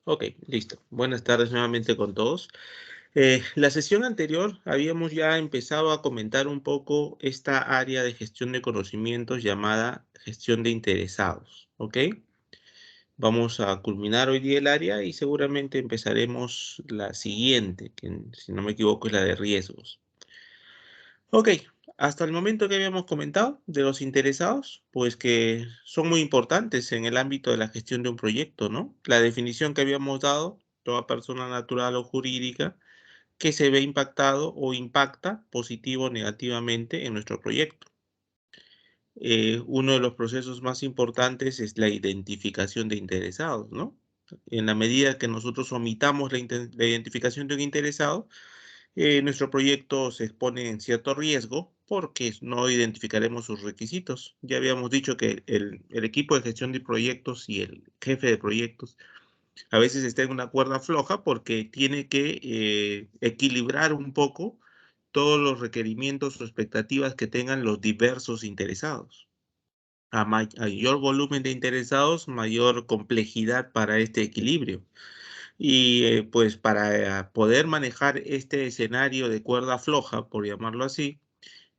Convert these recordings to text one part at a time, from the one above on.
Ok, listo. Buenas tardes nuevamente con todos. La sesión anterior habíamos ya empezado a comentar un poco esta área de gestión de conocimientos llamada gestión de interesados, ¿ok? Vamos a culminar hoy día el área y seguramente empezaremos la siguiente, que si no me equivoco es la de riesgos. Ok, hasta el momento que habíamos comentado de los interesados, pues que son muy importantes en el ámbito de la gestión de un proyecto, ¿no? La definición que habíamos dado, toda persona natural o jurídica que se ve impactado o impacta positivo o negativamente en nuestro proyecto. Uno de los procesos más importantes es la identificación de interesados, ¿no? En la medida que nosotros omitamos la identificación de un interesado, nuestro proyecto se expone en cierto riesgo porque no identificaremos sus requisitos. Ya habíamos dicho que el equipo de gestión de proyectos y el jefe de proyectos a veces está en una cuerda floja porque tiene que equilibrar un poco todos los requerimientos o expectativas que tengan los diversos interesados. A mayor volumen de interesados, mayor complejidad para este equilibrio. Y pues para poder manejar este escenario de cuerda floja, por llamarlo así,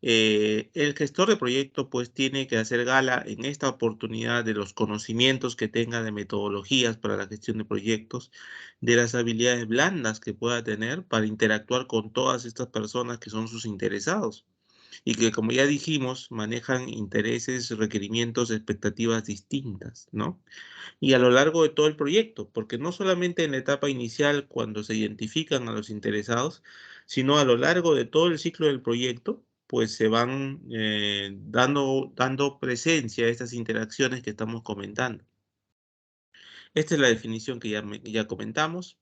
el gestor de proyecto pues tiene que hacer gala en esta oportunidad de los conocimientos que tenga de metodologías para la gestión de proyectos, de las habilidades blandas que pueda tener para interactuar con todas estas personas que son sus interesados y que, como ya dijimos, manejan intereses, requerimientos, expectativas distintas, ¿no? Y a lo largo de todo el proyecto, porque no solamente en la etapa inicial cuando se identifican a los interesados, sino a lo largo de todo el ciclo del proyecto, pues se van dando presencia a estas interacciones que estamos comentando. Esta es la definición que ya comentamos.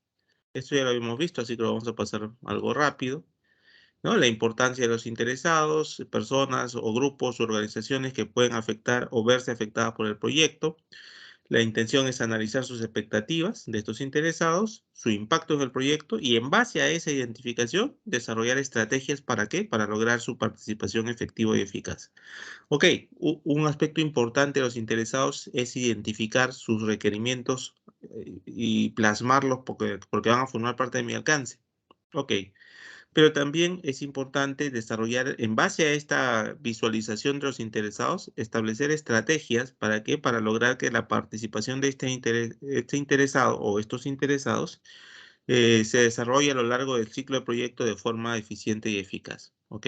Esto ya lo habíamos visto, así que lo vamos a pasar algo rápido, ¿no? La importancia de los interesados, personas o grupos o organizaciones que pueden afectar o verse afectadas por el proyecto. La intención es analizar sus expectativas de estos interesados, su impacto en el proyecto y en base a esa identificación desarrollar estrategias ¿para qué? Para lograr su participación efectiva y eficaz. Ok, un aspecto importante de los interesados es identificar sus requerimientos y plasmarlos porque van a formar parte de mi alcance. Ok, pero también es importante desarrollar, en base a esta visualización de los interesados, establecer estrategias para qué, para lograr que la participación de este interesado o estos interesados se desarrolle a lo largo del ciclo de proyecto de forma eficiente y eficaz. ¿Ok?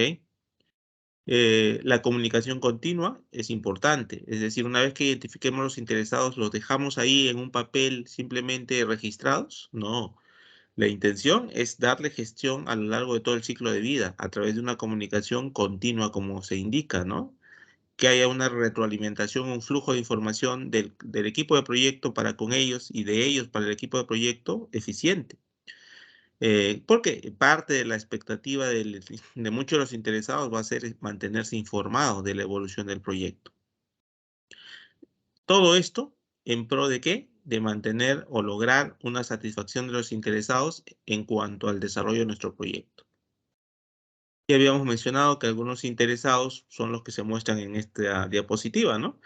La comunicación continua es importante, es decir, una vez que identifiquemos los interesados, ¿los dejamos ahí en un papel simplemente registrados? No. La intención es darle gestión a lo largo de todo el ciclo de vida, a través de una comunicación continua, como se indica, ¿no? Que haya una retroalimentación, un flujo de información del equipo de proyecto para con ellos y de ellos para el equipo de proyecto eficiente. Porque parte de la expectativa de muchos de los interesados va a ser mantenerse informados de la evolución del proyecto. Todo esto en pro de qué? De mantener o lograr una satisfacción de los interesados en cuanto al desarrollo de nuestro proyecto. Ya habíamos mencionado que algunos interesados son los que se muestran en esta diapositiva, ¿no?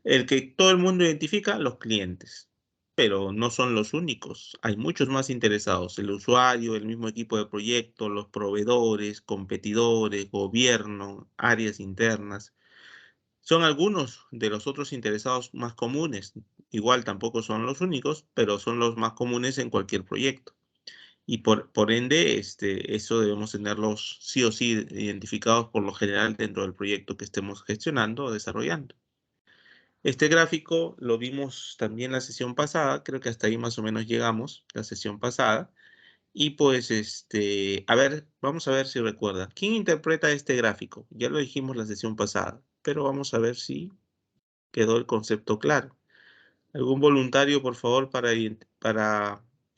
El que todo el mundo identifica, los clientes, pero no son los únicos. Hay muchos más interesados, el usuario, el mismo equipo de proyecto, los proveedores, competidores, gobierno, áreas internas. Son algunos de los otros interesados más comunes. Igual tampoco son los únicos, pero son los más comunes en cualquier proyecto. Y por ende, eso debemos tenerlos sí o sí identificados por lo general dentro del proyecto que estemos gestionando o desarrollando. Este gráfico lo vimos también la sesión pasada, creo que hasta ahí más o menos llegamos, la sesión pasada. Y pues, a ver, vamos a ver si recuerda. ¿Quién interpreta este gráfico? Ya lo dijimos la sesión pasada, pero vamos a ver si quedó el concepto claro. ¿Algún voluntario, por favor, para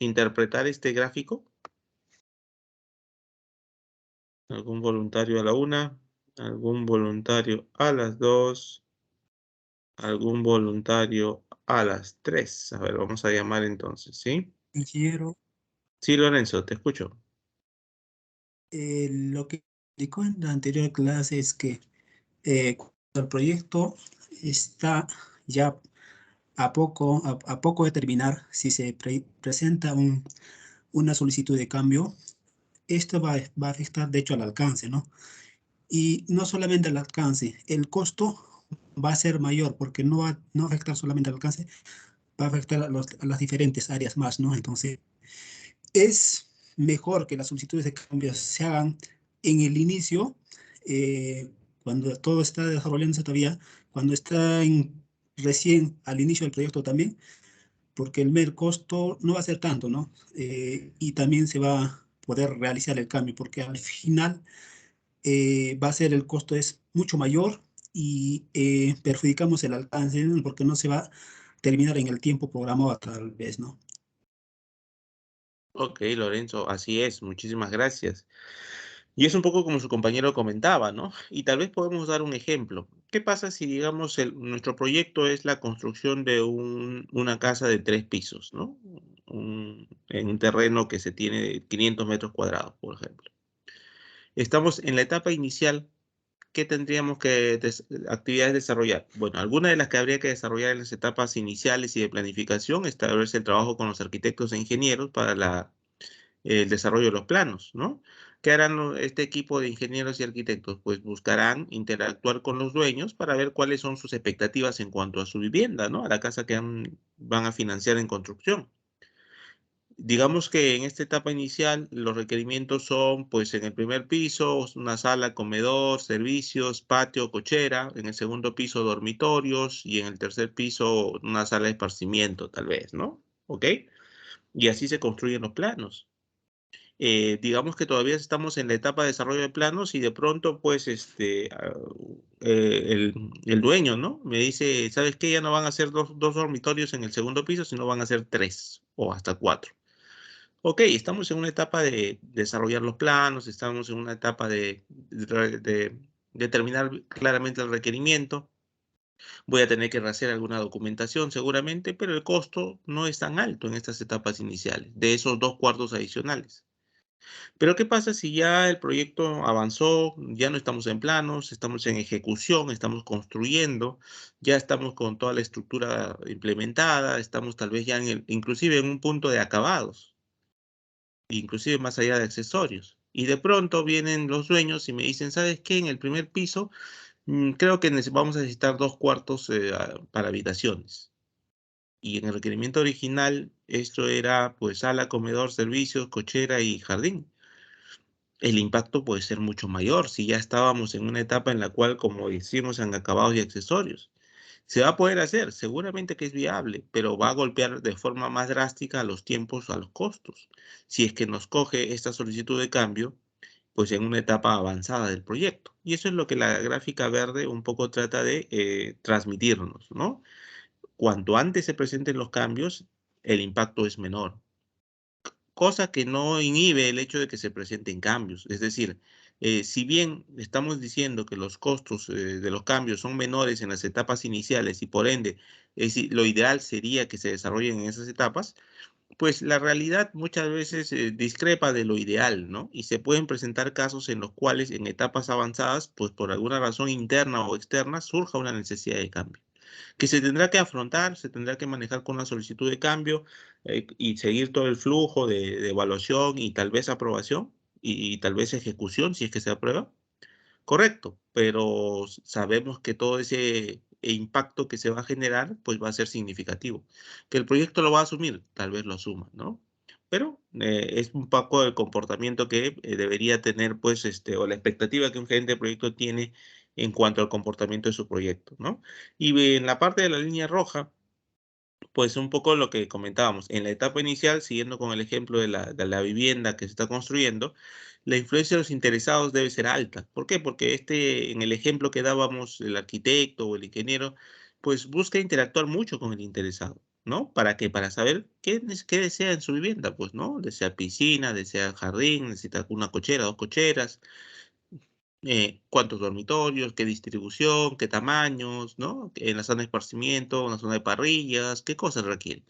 interpretar este gráfico? ¿Algún voluntario a la 1? ¿Algún voluntario a las 2? ¿Algún voluntario a las 3? A ver, vamos a llamar entonces, ¿sí? Quiero, Sí, Lorenzo, te escucho. lo que explicó en la anterior clase es que cuando el proyecto está ya a poco de terminar, si se presenta una solicitud de cambio, esto va a afectar, de hecho, al alcance, ¿no? Y no solamente al alcance, el costo va a ser mayor porque no va a afectar solamente al alcance, va a afectar a las diferentes áreas más, ¿no? Entonces, es mejor que las solicitudes de cambio se hagan en el inicio, cuando todo está desarrollándose todavía, cuando está recién al inicio del proyecto también, porque el costo no va a ser tanto, ¿no? Y también se va a poder realizar el cambio, porque al final va a ser el costo es mucho mayor y perjudicamos el alcance, ¿no? Porque no se va a terminar en el tiempo programado tal vez, ¿no? Ok, Lorenzo, así es, muchísimas gracias. Y es un poco como su compañero comentaba, ¿no? Y tal vez podemos dar un ejemplo. ¿Qué pasa si, digamos, nuestro proyecto es la construcción de una casa de 3 pisos, ¿no? En un terreno que se tiene de 500 metros cuadrados, por ejemplo. Estamos en la etapa inicial. ¿Qué tendríamos que actividades desarrollar? Bueno, algunas de las que habría que desarrollar en las etapas iniciales y de planificación, establecer el trabajo con los arquitectos e ingenieros para el desarrollo de los planos, ¿no? ¿Qué harán este equipo de ingenieros y arquitectos? Pues buscarán interactuar con los dueños para ver cuáles son sus expectativas en cuanto a su vivienda, ¿no? A la casa que van a financiar en construcción. Digamos que en esta etapa inicial los requerimientos son, pues en el primer piso, una sala, comedor, servicios, patio, cochera, en el segundo piso dormitorios y en el tercer piso una sala de esparcimiento, tal vez, ¿no? ¿Ok? Y así se construyen los planos. Digamos que todavía estamos en la etapa de desarrollo de planos y de pronto, pues, el dueño, ¿no? Me dice, ¿sabes qué? Ya no van a ser dos dormitorios en el segundo piso, sino van a ser 3 o hasta 4. Ok, estamos en una etapa de desarrollar los planos, estamos en una etapa de determinar claramente el requerimiento. Voy a tener que hacer alguna documentación seguramente, pero el costo no es tan alto en estas etapas iniciales, de esos 2 cuartos adicionales. Pero ¿qué pasa si ya el proyecto avanzó, ya no estamos en planos, estamos en ejecución, estamos construyendo, ya estamos con toda la estructura implementada, estamos tal vez ya inclusive en un punto de acabados, inclusive más allá de accesorios? Y de pronto vienen los dueños y me dicen, ¿sabes qué? En el primer piso creo que vamos a necesitar 2 cuartos para habitaciones. Y en el requerimiento original esto era pues sala, comedor, servicios, cochera y jardín. El impacto puede ser mucho mayor si ya estábamos en una etapa en la cual, como decimos, en acabados y accesorios. Se va a poder hacer, seguramente que es viable, pero va a golpear de forma más drástica a los tiempos, a los costos. Si es que nos coge esta solicitud de cambio, pues en una etapa avanzada del proyecto. Y eso es lo que la gráfica verde un poco trata de transmitirnos, ¿no? Cuanto antes se presenten los cambios, el impacto es menor, cosa que no inhibe el hecho de que se presenten cambios. Es decir, si bien estamos diciendo que los costos de los cambios son menores en las etapas iniciales y por ende lo ideal sería que se desarrollen en esas etapas, pues la realidad muchas veces discrepa de lo ideal, ¿no? Y se pueden presentar casos en los cuales en etapas avanzadas, pues por alguna razón interna o externa, surja una necesidad de cambio que se tendrá que afrontar, se tendrá que manejar con una solicitud de cambio y seguir todo el flujo de evaluación y tal vez aprobación y tal vez ejecución si es que se aprueba. Correcto, pero sabemos que todo ese impacto que se va a generar pues va a ser significativo. Que el proyecto lo va a asumir, tal vez lo asuma, ¿no? Pero es un poco el comportamiento que debería tener pues o la expectativa que un gerente de proyecto tiene en cuanto al comportamiento de su proyecto, ¿no? Y en la parte de la línea roja, pues un poco lo que comentábamos, en la etapa inicial, siguiendo con el ejemplo de la vivienda que se está construyendo, la influencia de los interesados debe ser alta. ¿Por qué? Porque en el ejemplo que dábamos, el arquitecto o el ingeniero, pues busca interactuar mucho con el interesado, ¿no? ¿Para qué? Para saber qué desea en su vivienda, pues, ¿no? Desea piscina, desea jardín, necesita una cochera, 2 cocheras, cuántos dormitorios, qué distribución, qué tamaños, ¿no? En la zona de esparcimiento, en la zona de parrillas, qué cosas requieren.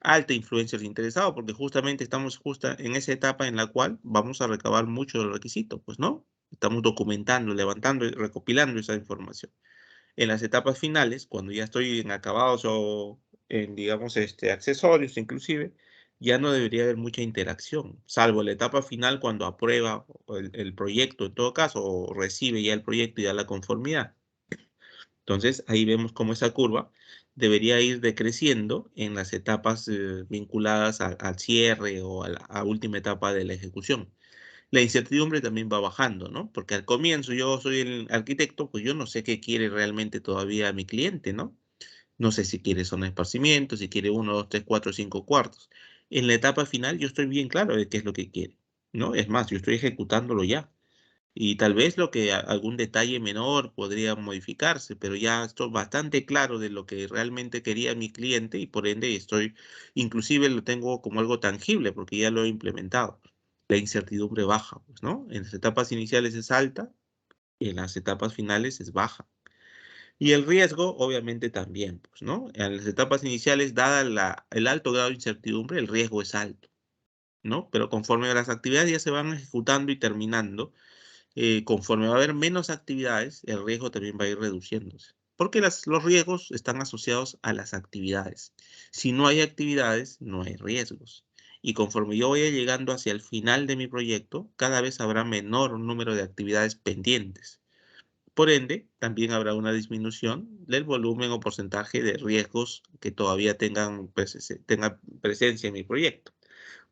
Alta influencia del interesado, porque justamente estamos justa en esa etapa en la cual vamos a recabar mucho del requisito, pues, ¿no? Estamos documentando, levantando y recopilando esa información. En las etapas finales, cuando ya estoy en acabados o en, digamos, accesorios inclusive, ya no debería haber mucha interacción, salvo la etapa final cuando aprueba el proyecto en todo caso, o recibe ya el proyecto y da la conformidad. Entonces, ahí vemos cómo esa curva debería ir decreciendo en las etapas vinculadas al cierre o a última etapa de la ejecución. La incertidumbre también va bajando, ¿no? Porque al comienzo yo soy el arquitecto, pues yo no sé qué quiere realmente todavía mi cliente, ¿no? No sé si quiere zona de esparcimiento, si quiere 1, 2, 3, 4, 5 cuartos. En la etapa final yo estoy bien claro de qué es lo que quiere, ¿no? Es más, yo estoy ejecutándolo ya. Y tal vez algún detalle menor podría modificarse, pero ya estoy bastante claro de lo que realmente quería mi cliente y por ende inclusive lo tengo como algo tangible porque ya lo he implementado. La incertidumbre baja, pues, ¿no? En las etapas iniciales es alta y en las etapas finales es baja. Y el riesgo, obviamente, también, pues, ¿no? En las etapas iniciales, dada el alto grado de incertidumbre, el riesgo es alto, ¿no? Pero conforme las actividades ya se van ejecutando y terminando, conforme va a haber menos actividades, el riesgo también va a ir reduciéndose. Porque los riesgos están asociados a las actividades. Si no hay actividades, no hay riesgos. Y conforme yo vaya llegando hacia el final de mi proyecto, cada vez habrá menor número de actividades pendientes. Por ende, también habrá una disminución del volumen o porcentaje de riesgos que todavía tengan presencia en mi proyecto.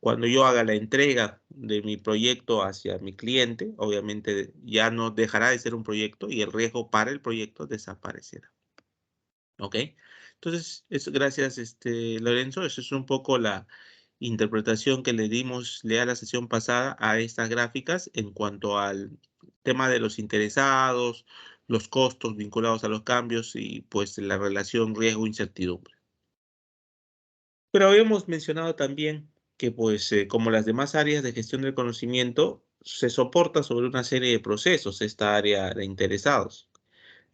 Cuando yo haga la entrega de mi proyecto hacia mi cliente, obviamente ya no dejará de ser un proyecto y el riesgo para el proyecto desaparecerá. ¿Ok? Entonces, gracias, Lorenzo. Eso es un poco la interpretación que le da la sesión pasada a estas gráficas en cuanto al tema de los interesados, los costos vinculados a los cambios y pues la relación riesgo-incertidumbre. Pero habíamos mencionado también que, pues, como las demás áreas de gestión del conocimiento, se soporta sobre una serie de procesos esta área de interesados.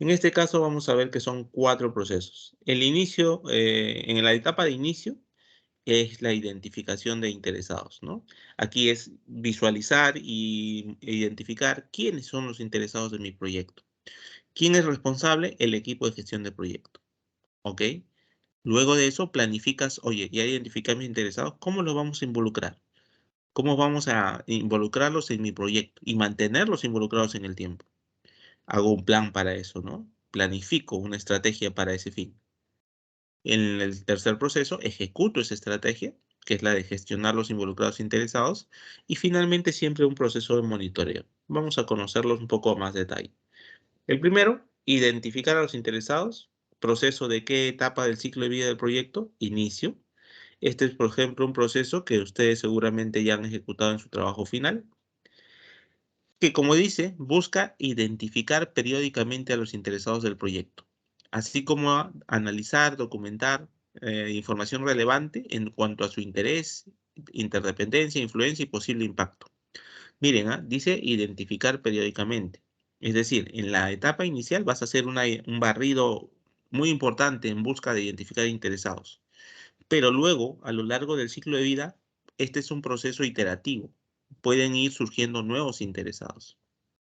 En este caso vamos a ver que son 4 procesos. El inicio, en la etapa de inicio, es la identificación de interesados, ¿no? Aquí es visualizar e identificar quiénes son los interesados de mi proyecto. ¿Quién es responsable? El equipo de gestión de proyecto, ¿ok? Luego de eso planificas, oye, ya identificé a mis interesados, ¿cómo los vamos a involucrar? ¿Cómo vamos a involucrarlos en mi proyecto y mantenerlos involucrados en el tiempo? Hago un plan para eso, ¿no? Planifico una estrategia para ese fin. En el tercer proceso, ejecuto esa estrategia, que es la de gestionar los involucrados interesados, y finalmente siempre un proceso de monitoreo. Vamos a conocerlos un poco más detalle. El primero, identificar a los interesados, proceso de qué etapa del ciclo de vida del proyecto, inicio. Este es, por ejemplo, un proceso que ustedes seguramente ya han ejecutado en su trabajo final, que como dice, busca identificar periódicamente a los interesados del proyecto, así como analizar, documentar información relevante en cuanto a su interés, interdependencia, influencia y posible impacto. Miren, dice identificar periódicamente. Es decir, en la etapa inicial vas a hacer un barrido muy importante en busca de identificar interesados. Pero luego, a lo largo del ciclo de vida, este es un proceso iterativo. Pueden ir surgiendo nuevos interesados.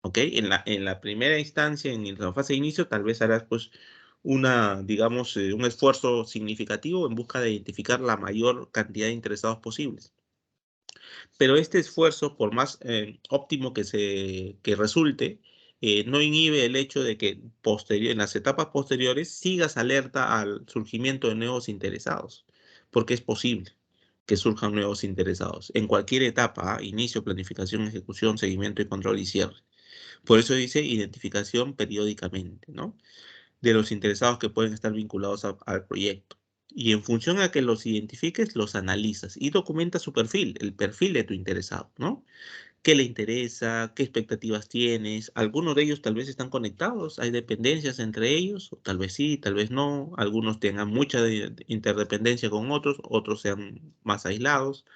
¿Ok? En la primera instancia, en la fase de inicio, tal vez harás pues digamos, un esfuerzo significativo en busca de identificar la mayor cantidad de interesados posibles. Pero este esfuerzo, por más óptimo que resulte, no inhibe el hecho de que en las etapas posteriores sigas alerta al surgimiento de nuevos interesados, porque es posible que surjan nuevos interesados en cualquier etapa, inicio, planificación, ejecución, seguimiento y control y cierre. Por eso dice identificación periódicamente, ¿no? De los interesados que pueden estar vinculados al proyecto. Y en función a que los identifiques, los analizas y documentas su perfil, el perfil de tu interesado, ¿no? ¿Qué le interesa? ¿Qué expectativas tienes? Algunos de ellos tal vez están conectados, hay dependencias entre ellos, o tal vez sí, tal vez no. Algunos tengan mucha interdependencia con otros sean más aislados.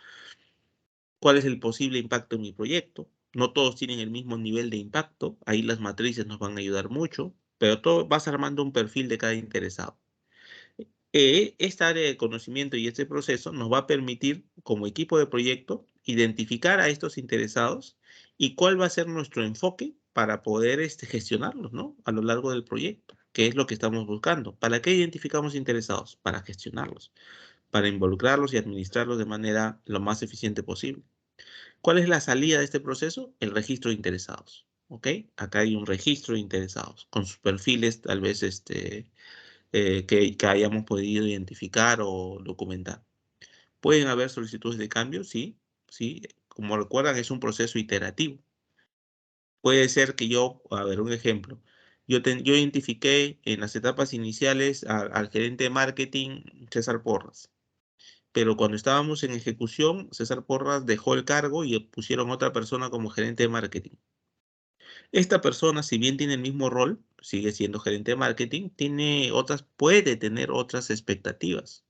¿Cuál es el posible impacto en mi proyecto? No todos tienen el mismo nivel de impacto, ahí las matrices nos van a ayudar mucho, pero todo vas armando un perfil de cada interesado. Esta área de conocimiento y este proceso nos va a permitir, como equipo de proyecto, identificar a estos interesados y cuál va a ser nuestro enfoque para poder gestionarlos, ¿no? A lo largo del proyecto. ¿Qué es lo que estamos buscando? ¿Para qué identificamos interesados? Para gestionarlos, para involucrarlos y administrarlos de manera lo más eficiente posible. ¿Cuál es la salida de este proceso? El registro de interesados. ¿Ok? Acá hay un registro de interesados con sus perfiles, tal vez que hayamos podido identificar o documentar. ¿Pueden haber solicitudes de cambio? Sí, sí. Como recuerdan, es un proceso iterativo. Puede ser que yo, a ver, un ejemplo. Yo identifiqué en las etapas iniciales al gerente de marketing, César Porras. Pero cuando estábamos en ejecución, César Porras dejó el cargo y pusieron otra persona como gerente de marketing. Esta persona, si bien tiene el mismo rol, sigue siendo gerente de marketing, puede tener otras expectativas,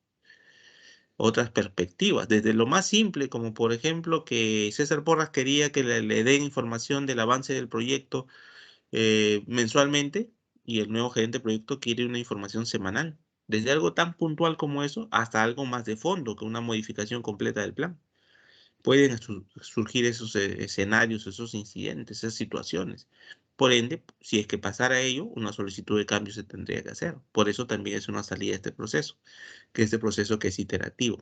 otras perspectivas, desde lo más simple, como por ejemplo que César Porras quería que le den información del avance del proyecto mensualmente y el nuevo gerente de proyecto quiere una información semanal. Desde algo tan puntual como eso hasta algo más de fondo, que una modificación completa del plan. Pueden surgir esos escenarios, esos incidentes, esas situaciones. Por ende, si es que pasara ello, una solicitud de cambio se tendría que hacer. Por eso también es una salida de este proceso, que es este proceso que es iterativo.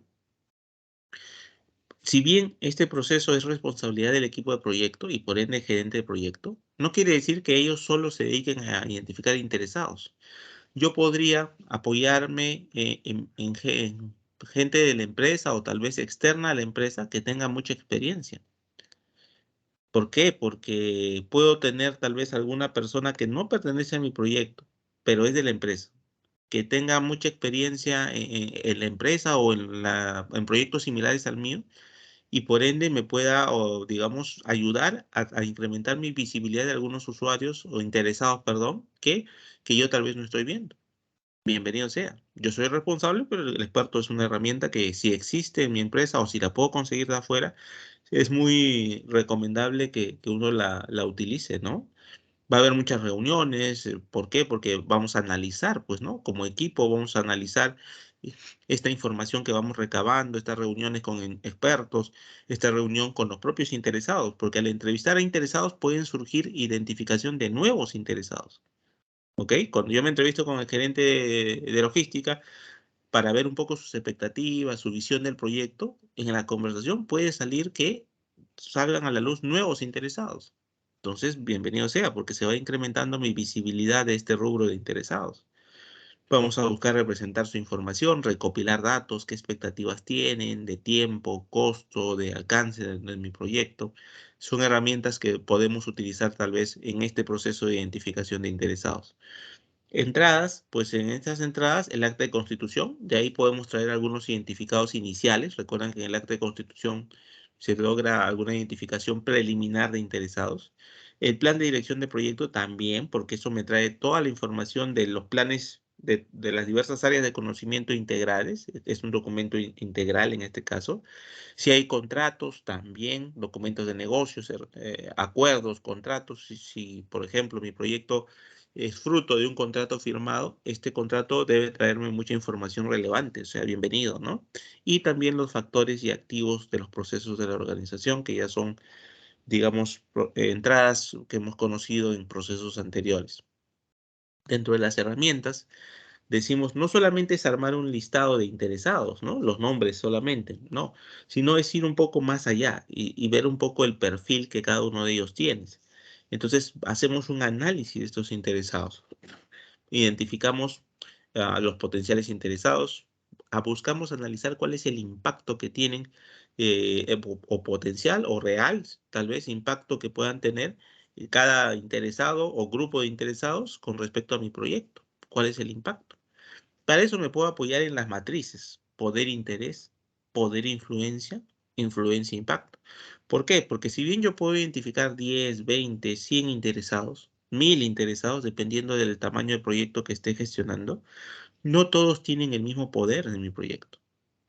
Si bien este proceso es responsabilidad del equipo de proyecto y por ende gerente de proyecto, no quiere decir que ellos solo se dediquen a identificar interesados. Yo podría apoyarme en gente de la empresa o tal vez externa a la empresa que tenga mucha experiencia. ¿Por qué? Porque puedo tener tal vez alguna persona que no pertenece a mi proyecto, pero es de la empresa, que tenga mucha experiencia en la empresa o en proyectos similares al mío y por ende me pueda, o digamos, ayudar a incrementar mi visibilidad de algunos usuarios o interesados, perdón, que yo tal vez no estoy viendo. Bienvenido sea. Yo soy responsable, pero el experto es una herramienta que si existe en mi empresa o si la puedo conseguir de afuera, es muy recomendable que uno la utilice, ¿no? Va a haber muchas reuniones. ¿Por qué? Porque vamos a analizar, pues, ¿no? Como equipo vamos a analizar eh, esta información que vamos recabando, estas reuniones con expertos, esta reunión con los propios interesados, porque al entrevistar a interesados pueden surgir identificación de nuevos interesados. ¿Ok? Cuando yo me entrevisto con el gerente de logística para ver un poco sus expectativas, su visión del proyecto, en la conversación puede salir que salgan a la luz nuevos interesados. Entonces, bienvenido sea, porque se va incrementando mi visibilidad de este rubro de interesados. Vamos a buscar representar su información, recopilar datos, qué expectativas tienen de tiempo, costo, de alcance de mi proyecto. Son herramientas que podemos utilizar tal vez en este proceso de identificación de interesados. Entradas, pues en estas entradas el acta de constitución, de ahí podemos traer algunos identificados iniciales. Recuerdan que en el acta de constitución se logra alguna identificación preliminar de interesados. El plan de dirección de proyecto también, porque eso me trae toda la información de los planes de las diversas áreas de conocimiento integrales. Es un documento integral en este caso. Si hay contratos, también documentos de negocios, acuerdos, contratos. Si, por ejemplo, mi proyecto es fruto de un contrato firmado, este contrato debe traerme mucha información relevante, o sea, bienvenido, ¿no? Y también los factores y activos de los procesos de la organización, que ya son, digamos, entradas que hemos conocido en procesos anteriores. Dentro de las herramientas, decimos, no solamente es armar un listado de interesados, ¿no? Los nombres solamente, no, sino es ir un poco más allá y ver un poco el perfil que cada uno de ellos tiene. Entonces, hacemos un análisis de estos interesados. Identificamos a los potenciales interesados, buscamos analizar cuál es el impacto que tienen o potencial o real, tal vez impacto que puedan tener cada interesado o grupo de interesados con respecto a mi proyecto. ¿Cuál es el impacto? Para eso me puedo apoyar en las matrices: poder, interés, poder, influencia, influencia, impacto. ¿Por qué? Porque si bien yo puedo identificar 10, 20, 100 interesados, 1000 interesados, dependiendo del tamaño del proyecto que esté gestionando, no todos tienen el mismo poder en mi proyecto.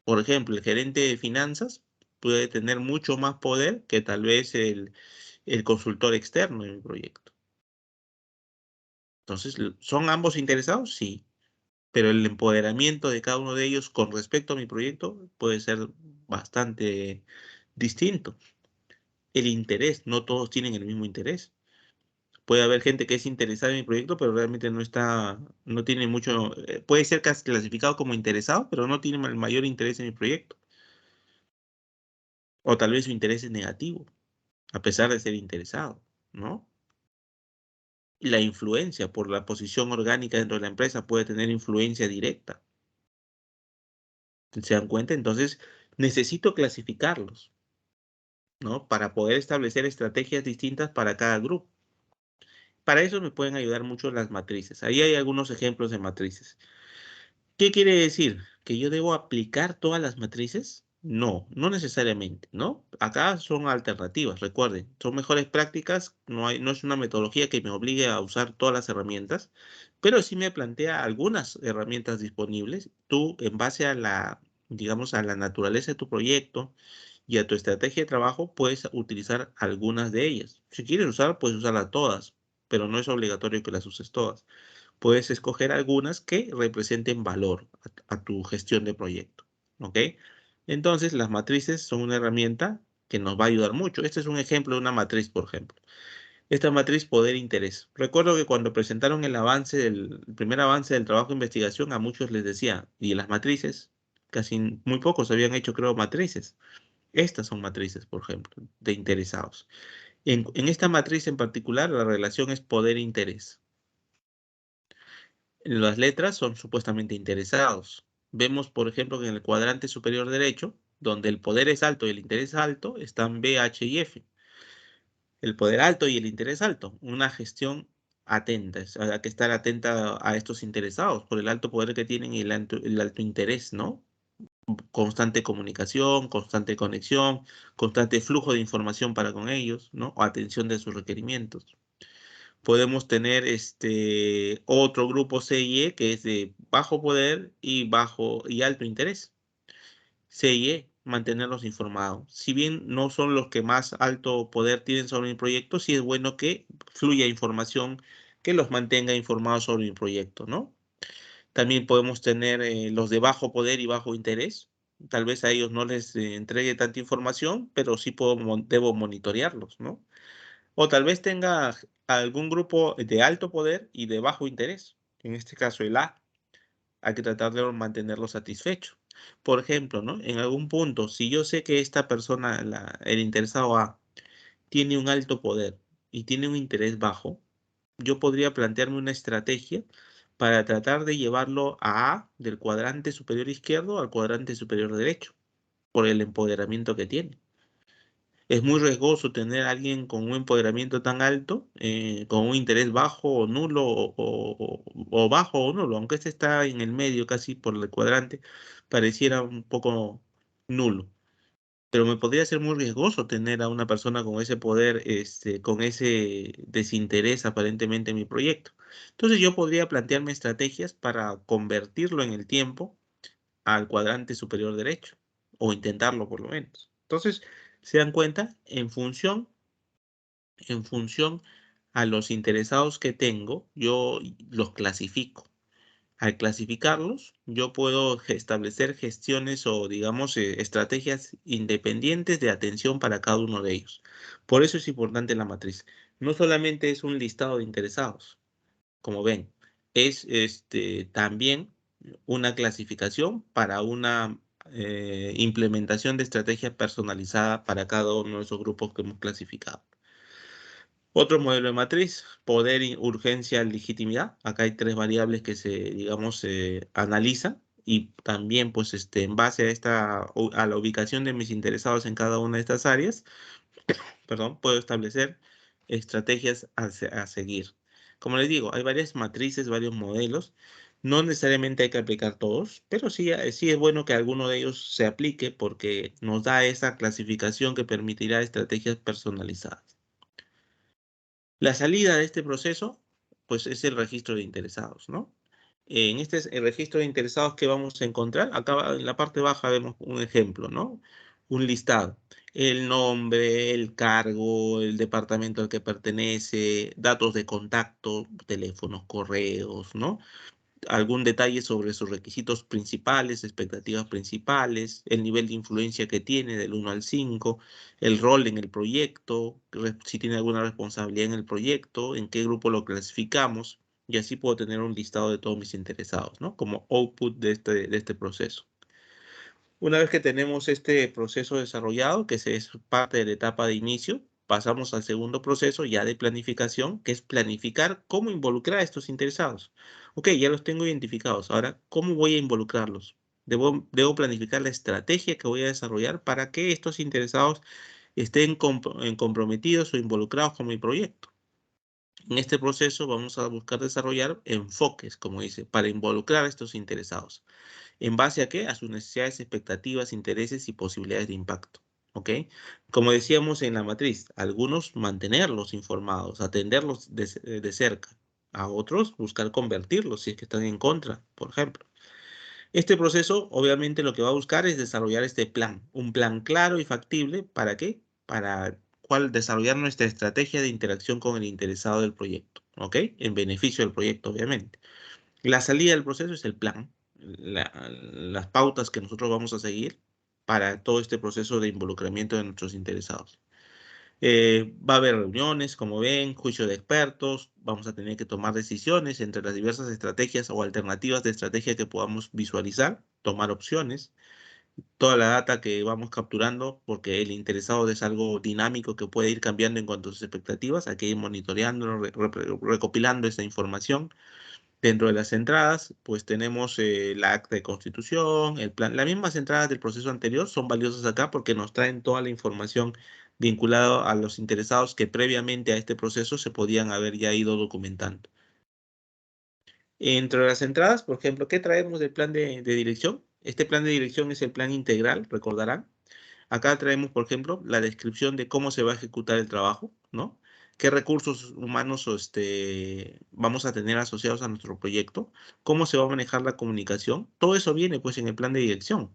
Por ejemplo, el gerente de finanzas puede tener mucho más poder que tal vez el consultor externo en mi proyecto. Entonces, ¿son ambos interesados? Sí, pero el empoderamiento de cada uno de ellos con respecto a mi proyecto puede ser bastante distinto. El interés, no todos tienen el mismo interés. Puede haber gente que es interesada en mi proyecto, pero realmente no tiene mucho, puede ser clasificado como interesado, pero no tiene el mayor interés en mi proyecto. O tal vez su interés es negativo, a pesar de ser interesado, ¿no? Y la influencia por la posición orgánica dentro de la empresa puede tener influencia directa. ¿Se dan cuenta? Entonces, necesito clasificarlos, ¿no? Para poder establecer estrategias distintas para cada grupo. Para eso me pueden ayudar mucho las matrices. Ahí hay algunos ejemplos de matrices. ¿Qué quiere decir? ¿Que yo debo aplicar todas las matrices? No, no necesariamente, ¿no? Acá son alternativas, recuerden, son mejores prácticas, no es una metodología que me obligue a usar todas las herramientas, pero sí me plantea algunas herramientas disponibles. Tú, en base a digamos, a la naturaleza de tu proyecto y a tu estrategia de trabajo, puedes utilizar algunas de ellas. Si quieres usar, puedes usarlas todas, pero no es obligatorio que las uses todas. Puedes escoger algunas que representen valor a tu gestión de proyecto, ¿ok? Entonces, las matrices son una herramienta que nos va a ayudar mucho. Este es un ejemplo de una matriz, por ejemplo. Esta matriz poder-interés. Recuerdo que cuando presentaron el primer avance del trabajo de investigación, a muchos les decía, ¿y las matrices? Casi muy pocos habían hecho, creo, matrices. Estas son matrices, por ejemplo, de interesados. En esta matriz en particular, la relación es poder-interés. Las letras son supuestamente interesados. Vemos, por ejemplo, que en el cuadrante superior derecho, donde el poder es alto y el interés alto, están B, H y F. El poder alto y el interés alto. Una gestión atenta. Hay que estar atenta a estos interesados por el alto poder que tienen y el alto interés, ¿no? Constante comunicación, constante conexión, constante flujo de información para con ellos, ¿no? O atención de sus requerimientos. Podemos tener otro grupo C y E que es de bajo poder y bajo y alto interés. C y E, mantenerlos informados. Si bien no son los que más alto poder tienen sobre mi proyecto, sí es bueno que fluya información que los mantenga informados sobre mi proyecto, ¿no? También podemos tener los de bajo poder y bajo interés. Tal vez a ellos no les entregue tanta información, pero sí debo monitorearlos, ¿no? O tal vez tenga algún grupo de alto poder y de bajo interés. En este caso, el A. Hay que tratar de mantenerlo satisfecho. Por ejemplo, ¿no? En algún punto, si yo sé que esta persona, el interesado A, tiene un alto poder y tiene un interés bajo, yo podría plantearme una estrategia para tratar de llevarlo a del cuadrante superior izquierdo al cuadrante superior derecho, por el empoderamiento que tiene. Es muy riesgoso tener a alguien con un empoderamiento tan alto, con un interés bajo o nulo o bajo o nulo, aunque este está en el medio casi por el cuadrante, pareciera un poco nulo. Pero me podría ser muy riesgoso tener a una persona con ese poder, con ese desinterés aparentemente en mi proyecto. Entonces yo podría plantearme estrategias para convertirlo en el tiempo al cuadrante superior derecho, o intentarlo por lo menos. Entonces, se dan cuenta, en función a los interesados que tengo, yo los clasifico. Al clasificarlos, yo puedo establecer gestiones o, digamos, estrategias independientes de atención para cada uno de ellos. Por eso es importante la matriz. No solamente es un listado de interesados, como ven, es también una clasificación para una implementación de estrategia personalizada para cada uno de esos grupos que hemos clasificado. Otro modelo de matriz, poder, urgencia, legitimidad. Acá hay tres variables que digamos, se analizan y también, pues, en base a la ubicación de mis interesados en cada una de estas áreas, perdón, puedo establecer estrategias a seguir. Como les digo, hay varias matrices, varios modelos. No necesariamente hay que aplicar todos, pero sí es bueno que alguno de ellos se aplique porque nos da esa clasificación que permitirá estrategias personalizadas. La salida de este proceso, pues es el registro de interesados, ¿no? En este es el registro de interesados que vamos a encontrar. Acá en la parte baja vemos un ejemplo, ¿no? Un listado. El nombre, el cargo, el departamento al que pertenece, datos de contacto, teléfonos, correos, ¿no? algún detalle sobre sus requisitos principales, expectativas principales, el nivel de influencia que tiene del 1 al 5, el rol en el proyecto, si tiene alguna responsabilidad en el proyecto, en qué grupo lo clasificamos, y así puedo tener un listado de todos mis interesados, ¿no? Como output de este proceso. Una vez que tenemos este proceso desarrollado, que es parte de la etapa de inicio, pasamos al segundo proceso ya de planificación, que es planificar cómo involucrar a estos interesados. Ok, ya los tengo identificados. Ahora, ¿cómo voy a involucrarlos? Debo planificar la estrategia que voy a desarrollar para que estos interesados estén comprometidos o involucrados con mi proyecto. En este proceso vamos a buscar desarrollar enfoques, como dice, para involucrar a estos interesados. ¿En base a qué? A sus necesidades, expectativas, intereses y posibilidades de impacto. ¿Ok? Como decíamos en la matriz, algunos mantenerlos informados, atenderlos de cerca. A otros buscar convertirlos si es que están en contra, por ejemplo. Este proceso, obviamente, lo que va a buscar es desarrollar este plan, un plan claro y factible. ¿Para qué? Para desarrollar nuestra estrategia de interacción con el interesado del proyecto, ¿ok? En beneficio del proyecto, obviamente. La salida del proceso es el plan, las pautas que nosotros vamos a seguir para todo este proceso de involucramiento de nuestros interesados. Va a haber reuniones, como ven, juicio de expertos, vamos a tener que tomar decisiones entre las diversas estrategias o alternativas de estrategia que podamos visualizar, tomar opciones, toda la data que vamos capturando, porque el interesado es algo dinámico que puede ir cambiando en cuanto a sus expectativas, hay que ir monitoreando, recopilando esa información. Dentro de las entradas, pues tenemos la acta de constitución, el plan. Las mismas entradas del proceso anterior son valiosas acá porque nos traen toda la información vinculada a los interesados que previamente a este proceso se podían haber ya ido documentando. Entre las entradas, por ejemplo, ¿qué traemos del plan de dirección? Este plan de dirección es el plan integral, recordarán. Acá traemos, por ejemplo, la descripción de cómo se va a ejecutar el trabajo, ¿no? ¿Qué recursos humanos vamos a tener asociados a nuestro proyecto? ¿Cómo se va a manejar la comunicación? Todo eso viene pues en el plan de dirección,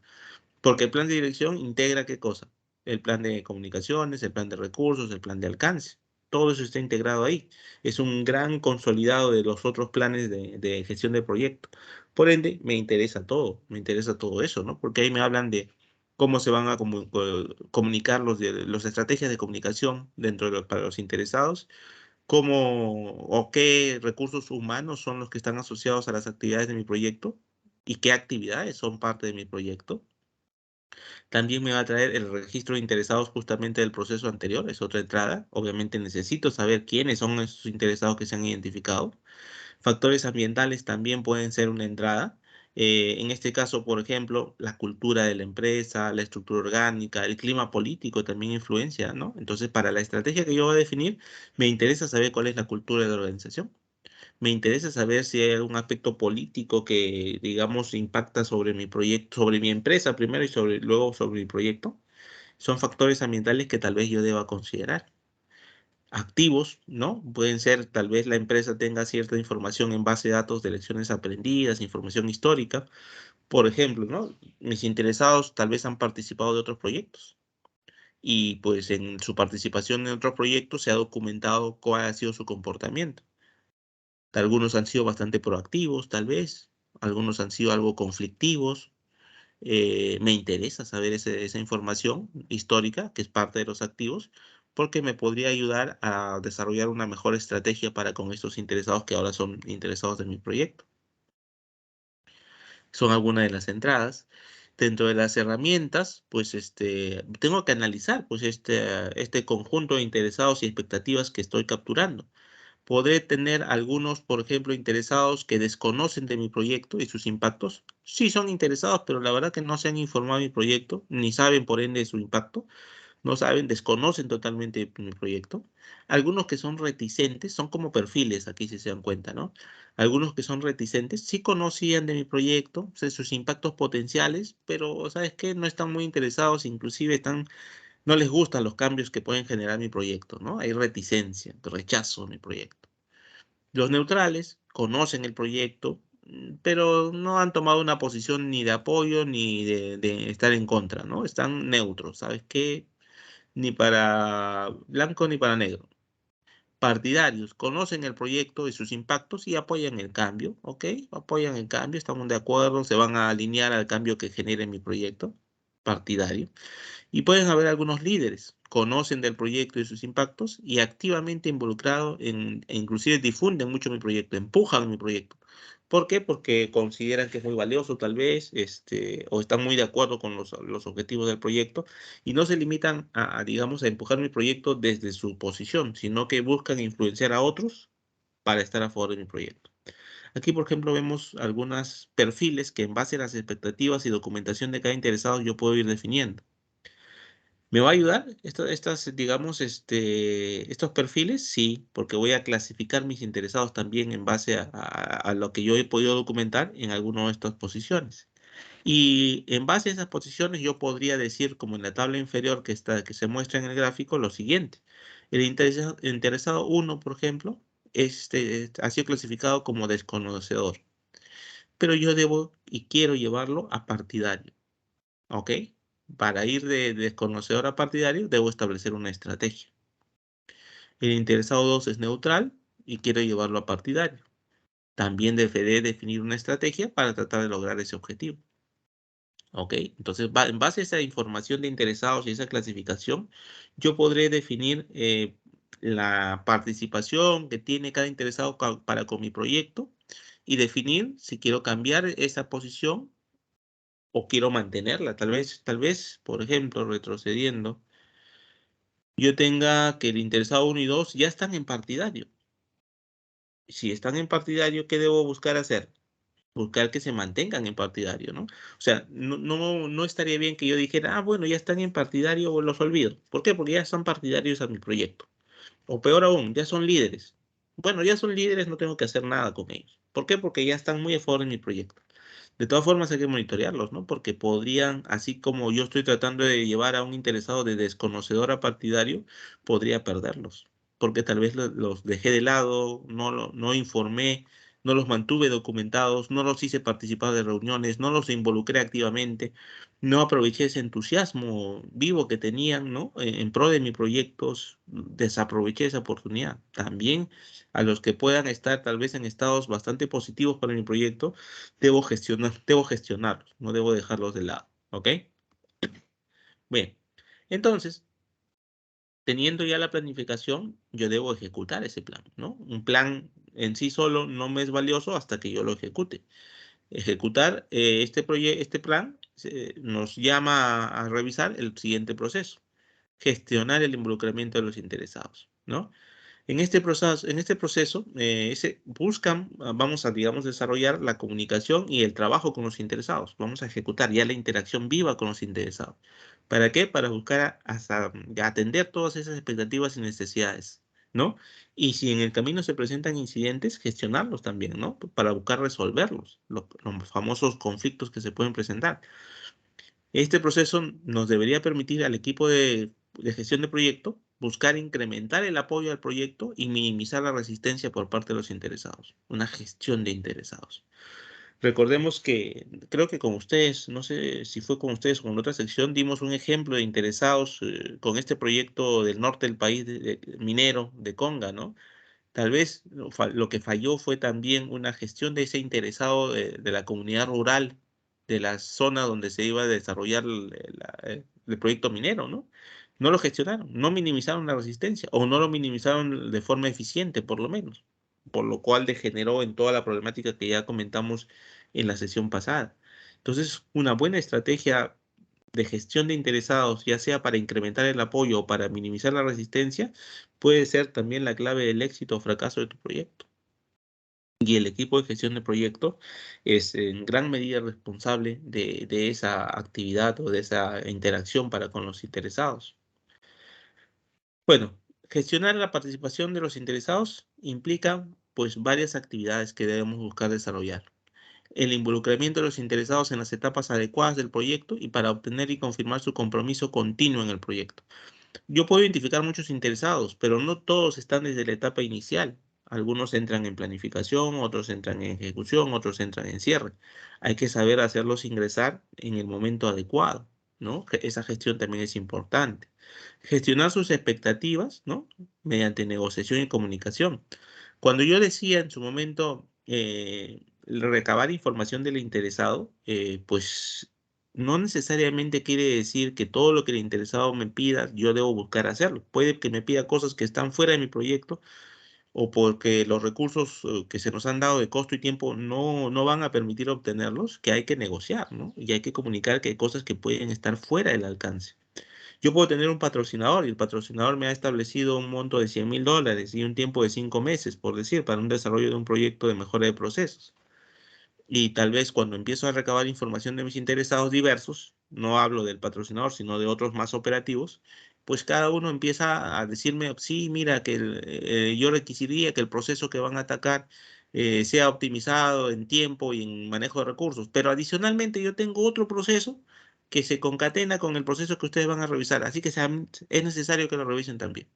porque el plan de dirección integra ¿qué cosa? El plan de comunicaciones, el plan de recursos, el plan de alcance. Todo eso está integrado ahí. Es un gran consolidado de los otros planes de gestión de proyecto. Por ende, me interesa todo eso, ¿no? Porque ahí me hablan de cómo se van a comunicar los estrategias de comunicación para los interesados, cómo o qué recursos humanos son los que están asociados a las actividades de mi proyecto y qué actividades son parte de mi proyecto. También me va a traer el registro de interesados justamente del proceso anterior, es otra entrada. Obviamente necesito saber quiénes son esos interesados que se han identificado. Factores ambientales también pueden ser una entrada. En este caso, por ejemplo, la cultura de la empresa, la estructura orgánica, el clima político también influencia, ¿no? Entonces, para la estrategia que yo voy a definir, me interesa saber cuál es la cultura de la organización. Me interesa saber si hay algún aspecto político que, digamos, impacta sobre mi proyecto, sobre mi empresa primero y luego sobre mi proyecto. Son factores ambientales que tal vez yo deba considerar. Activos, ¿no? Pueden ser, tal vez la empresa tenga cierta información en base de datos de lecciones aprendidas, información histórica. Por ejemplo, ¿no? Mis interesados tal vez han participado de otros proyectos y pues en su participación en otros proyectos se ha documentado cuál ha sido su comportamiento. Algunos han sido bastante proactivos, tal vez. Algunos han sido algo conflictivos. Me interesa saber esa información histórica, que es parte de los activos, porque me podría ayudar a desarrollar una mejor estrategia para con estos interesados que ahora son interesados de mi proyecto. Son algunas de las entradas. Dentro de las herramientas, pues tengo que analizar pues este conjunto de interesados y expectativas que estoy capturando. Podré tener algunos, por ejemplo, interesados que desconocen de mi proyecto y sus impactos. Sí son interesados, pero la verdad que no se han informado de mi proyecto, ni saben por ende de su impacto. No saben, desconocen totalmente mi proyecto. Algunos que son reticentes, son como perfiles, aquí si se dan cuenta, ¿no? Algunos que son reticentes, sí conocían de mi proyecto, o sea, sus impactos potenciales, pero, ¿sabes qué? No están muy interesados, inclusive no les gustan los cambios que pueden generar mi proyecto, ¿no? Hay reticencia, rechazo a mi proyecto. Los neutrales conocen el proyecto, pero no han tomado una posición ni de apoyo ni de estar en contra, ¿no? Están neutros, ¿sabes qué? Ni para blanco ni para negro. Partidarios, conocen el proyecto y sus impactos y apoyan el cambio, ¿ok? Apoyan el cambio, estamos de acuerdo, se van a alinear al cambio que genere mi proyecto. Partidario. Y pueden haber algunos líderes, conocen del proyecto y sus impactos y activamente involucrados e inclusive difunden mucho mi proyecto, empujan mi proyecto. ¿Por qué? Porque consideran que es muy valioso tal vez, o están muy de acuerdo con los objetivos del proyecto y no se limitan digamos, a empujar mi proyecto desde su posición, sino que buscan influenciar a otros para estar a favor de mi proyecto. Aquí, por ejemplo, vemos algunos perfiles que en base a las expectativas y documentación de cada interesado yo puedo ir definiendo. ¿Me va a ayudar digamos, estos perfiles? Sí, porque voy a clasificar mis interesados también en base a lo que yo he podido documentar en alguna de estas posiciones. Y en base a esas posiciones yo podría decir, como en la tabla inferior que se muestra en el gráfico, lo siguiente. El interesado 1, por ejemplo, ha sido clasificado como desconocedor, pero yo debo y quiero llevarlo a partidario. ¿Ok? Para ir de desconocedor a partidario, debo establecer una estrategia. El interesado 2 es neutral y quiero llevarlo a partidario. También deberé definir una estrategia para tratar de lograr ese objetivo. ¿Ok? Entonces, en base a esa información de interesados y esa clasificación, yo podré definir la participación que tiene cada interesado para con mi proyecto y definir si quiero cambiar esa posición o quiero mantenerla. Tal vez, por ejemplo, retrocediendo, yo tenga que el interesado 1 y 2 ya están en partidario. Si están en partidario, ¿qué debo buscar hacer? Buscar que se mantengan en partidario, ¿no? O sea, no estaría bien que yo dijera, ah, bueno, ya están en partidario o los olvido. ¿Por qué? Porque ya son partidarios a mi proyecto. O peor aún, ya son líderes. Bueno, ya son líderes, no tengo que hacer nada con ellos. ¿Por qué? Porque ya están muy a favor de mi proyecto. De todas formas hay que monitorearlos, ¿no? Porque podrían, así como yo estoy tratando de llevar a un interesado de desconocedor a partidario, podría perderlos. Porque tal vez los dejé de lado, no informé, no los mantuve documentados, no los hice participar de reuniones, no los involucré activamente, no aproveché ese entusiasmo vivo que tenían, ¿no? En pro de mis proyectos, desaproveché esa oportunidad. También a los que puedan estar tal vez en estados bastante positivos para mi proyecto, debo gestionarlos, no debo dejarlos de lado, ¿ok? Bien, entonces, teniendo ya la planificación, yo debo ejecutar ese plan, ¿no? Un plan en sí solo no me es valioso hasta que yo lo ejecute. Ejecutar este plan nos llama a revisar el siguiente proceso: gestionar el involucramiento de los interesados, ¿no? En este proceso vamos a, digamos, desarrollar la comunicación y el trabajo con los interesados. Vamos a ejecutar ya la interacción viva con los interesados. ¿Para qué? Para buscar hasta atender todas esas expectativas y necesidades, ¿no? Y si en el camino se presentan incidentes, gestionarlos también, ¿no? Para buscar resolverlos, los famosos conflictos que se pueden presentar. Este proceso nos debería permitir al equipo de gestión de proyecto buscar incrementar el apoyo al proyecto y minimizar la resistencia por parte de los interesados. Una gestión de interesados. Recordemos que creo que con ustedes, no sé si fue con ustedes o con otra sección, dimos un ejemplo de interesados con este proyecto del norte del país minero de Conga, ¿no? Tal vez lo que falló fue también una gestión de ese interesado de la comunidad rural, de la zona donde se iba a desarrollar el proyecto minero, ¿no? No lo gestionaron, no minimizaron la resistencia o no lo minimizaron de forma eficiente, por lo menos, por lo cual degeneró en toda la problemática que ya comentamos en la sesión pasada. Entonces, una buena estrategia de gestión de interesados, ya sea para incrementar el apoyo o para minimizar la resistencia, puede ser también la clave del éxito o fracaso de tu proyecto. Y el equipo de gestión de proyecto es en gran medida responsable de esa actividad o de esa interacción para con los interesados. Bueno, gestionar la participación de los interesados implica pues varias actividades que debemos buscar desarrollar. El involucramiento de los interesados en las etapas adecuadas del proyecto y para obtener y confirmar su compromiso continuo en el proyecto. Yo puedo identificar muchos interesados, pero no todos están desde la etapa inicial. Algunos entran en planificación, otros entran en ejecución, otros entran en cierre. Hay que saber hacerlos ingresar en el momento adecuado, ¿no? Esa gestión también es importante. Gestionar sus expectativas, ¿no? Mediante negociación y comunicación. Cuando yo decía en su momento recabar información del interesado, pues no necesariamente quiere decir que todo lo que el interesado me pida, yo debo buscar hacerlo. Puede que me pida cosas que están fuera de mi proyecto o porque los recursos que se nos han dado de costo y tiempo no van a permitir obtenerlos, que hay que negociar, ¿no? Y hay que comunicar que hay cosas que pueden estar fuera del alcance. Yo puedo tener un patrocinador y el patrocinador me ha establecido un monto de $100.000 y un tiempo de 5 meses, por decir, para un desarrollo de un proyecto de mejora de procesos. Y tal vez cuando empiezo a recabar información de mis interesados diversos, no hablo del patrocinador, sino de otros más operativos, pues cada uno empieza a decirme, sí, mira, que yo requisiría que el proceso que van a atacar sea optimizado en tiempo y en manejo de recursos, pero adicionalmente yo tengo otro proceso que se concatena con el proceso que ustedes van a revisar, así que es necesario que lo revisen también.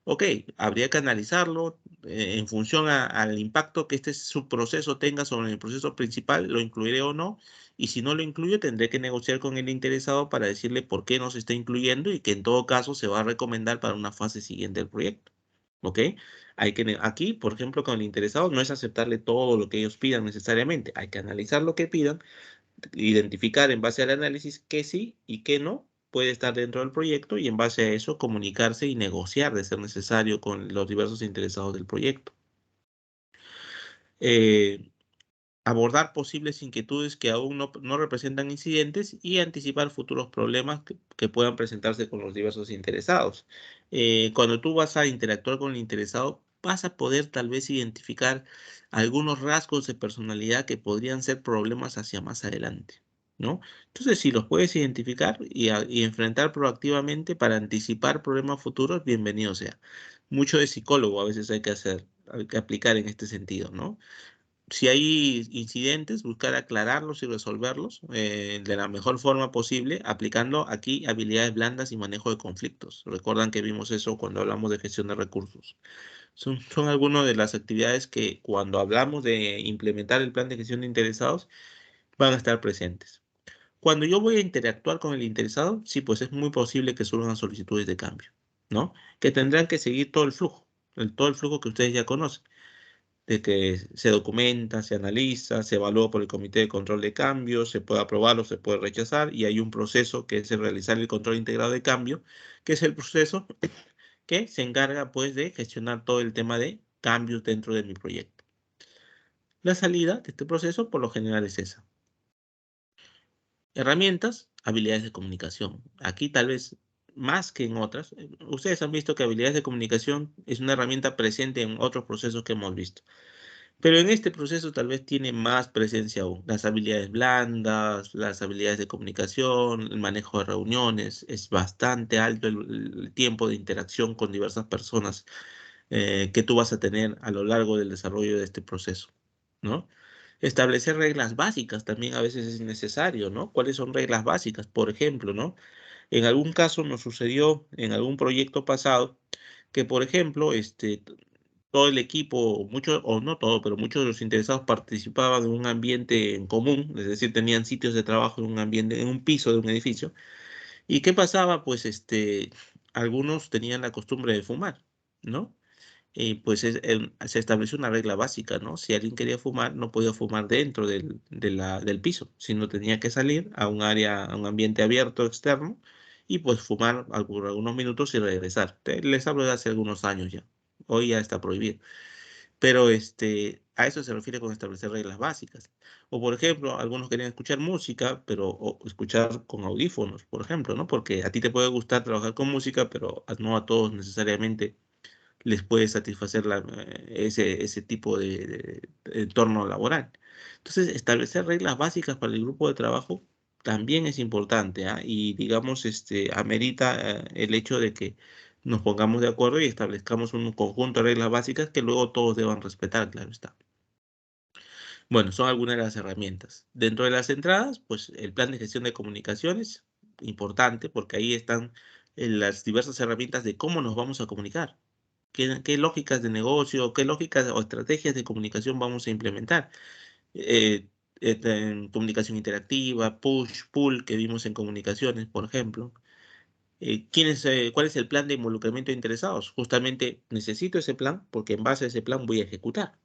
Ok, habría que analizarlo en función al impacto que este subproceso tenga sobre el proceso principal, lo incluiré o no, y si no lo incluyo, tendré que negociar con el interesado para decirle por qué no se está incluyendo y que en todo caso se va a recomendar para una fase siguiente del proyecto. ¿Ok? Aquí, por ejemplo, con el interesado no es aceptarle todo lo que ellos pidan necesariamente, hay que analizar lo que pidan, identificar en base al análisis qué sí y qué no puede estar dentro del proyecto y en base a eso comunicarse y negociar de ser necesario con los diversos interesados del proyecto. Eh, Abordar posibles inquietudes que aún no representan incidentes y anticipar futuros problemas que puedan presentarse con los diversos interesados. Cuando tú vas a interactuar con el interesado, vas a poder tal vez identificar algunos rasgos de personalidad que podrían ser problemas hacia más adelante, ¿no? Entonces, si los puedes identificar y enfrentar proactivamente para anticipar problemas futuros, bienvenido sea. Mucho de psicólogo a veces hay que aplicar en este sentido, ¿no? Si hay incidentes, buscar aclararlos y resolverlos de la mejor forma posible, aplicando aquí habilidades blandas y manejo de conflictos. Recuerdan que vimos eso cuando hablamos de gestión de recursos. Son algunas de las actividades que cuando hablamos de implementar el plan de gestión de interesados van a estar presentes. Cuando yo voy a interactuar con el interesado, sí, pues es muy posible que surjan solicitudes de cambio, ¿no? Que tendrán que seguir todo el flujo, todo el flujo que ustedes ya conocen de que se documenta, se analiza, se evalúa por el Comité de Control de Cambios, se puede aprobar o se puede rechazar, y hay un proceso que es el realizar el control integrado de cambio, que es el proceso que se encarga pues de gestionar todo el tema de cambios dentro de mi proyecto. La salida de este proceso por lo general es esa. Herramientas, habilidades de comunicación. Aquí tal vez más que en otras, ustedes han visto que habilidades de comunicación es una herramienta presente en otros procesos que hemos visto. Pero en este proceso tal vez tiene más presencia aún. Las habilidades blandas, las habilidades de comunicación, el manejo de reuniones, es bastante alto el tiempo de interacción con diversas personas que tú vas a tener a lo largo del desarrollo de este proceso, ¿no? Establecer reglas básicas también a veces es necesario, ¿no? ¿Cuáles son reglas básicas? Por ejemplo, ¿no? En algún caso nos sucedió en algún proyecto pasado que, por ejemplo, todo el equipo, mucho, o no todo, pero muchos de los interesados participaban en un ambiente en común, es decir, tenían sitios de trabajo en un ambiente, en un piso de un edificio. ¿Y qué pasaba? Pues algunos tenían la costumbre de fumar, ¿no? Y pues se estableció una regla básica, ¿no? Si alguien quería fumar, no podía fumar dentro del piso, sino tenía que salir a un área, a un ambiente abierto externo y pues fumar algunos minutos y regresar. Les hablo de hace algunos años ya. Hoy ya está prohibido. Pero a eso se refiere con establecer reglas básicas. O por ejemplo, algunos querían escuchar música, pero o escuchar con audífonos, por ejemplo, ¿no? Porque a ti te puede gustar trabajar con música, pero no a todos necesariamente les puede satisfacer ese tipo de entorno laboral. Entonces, establecer reglas básicas para el grupo de trabajo también es importante, ¿ah? Y digamos, amerita el hecho de que nos pongamos de acuerdo y establezcamos un conjunto de reglas básicas que luego todos deban respetar, claro está. Bueno, son algunas de las herramientas. Dentro de las entradas, pues el plan de gestión de comunicaciones, importante, porque ahí están las diversas herramientas de cómo nos vamos a comunicar. ¿Qué lógicas de negocio, qué lógicas o estrategias de comunicación vamos a implementar? En comunicación interactiva, push, pull, que vimos en comunicaciones, por ejemplo. ¿Cuál es el plan de involucramiento de interesados? Justamente necesito ese plan porque en base a ese plan voy a ejecutar.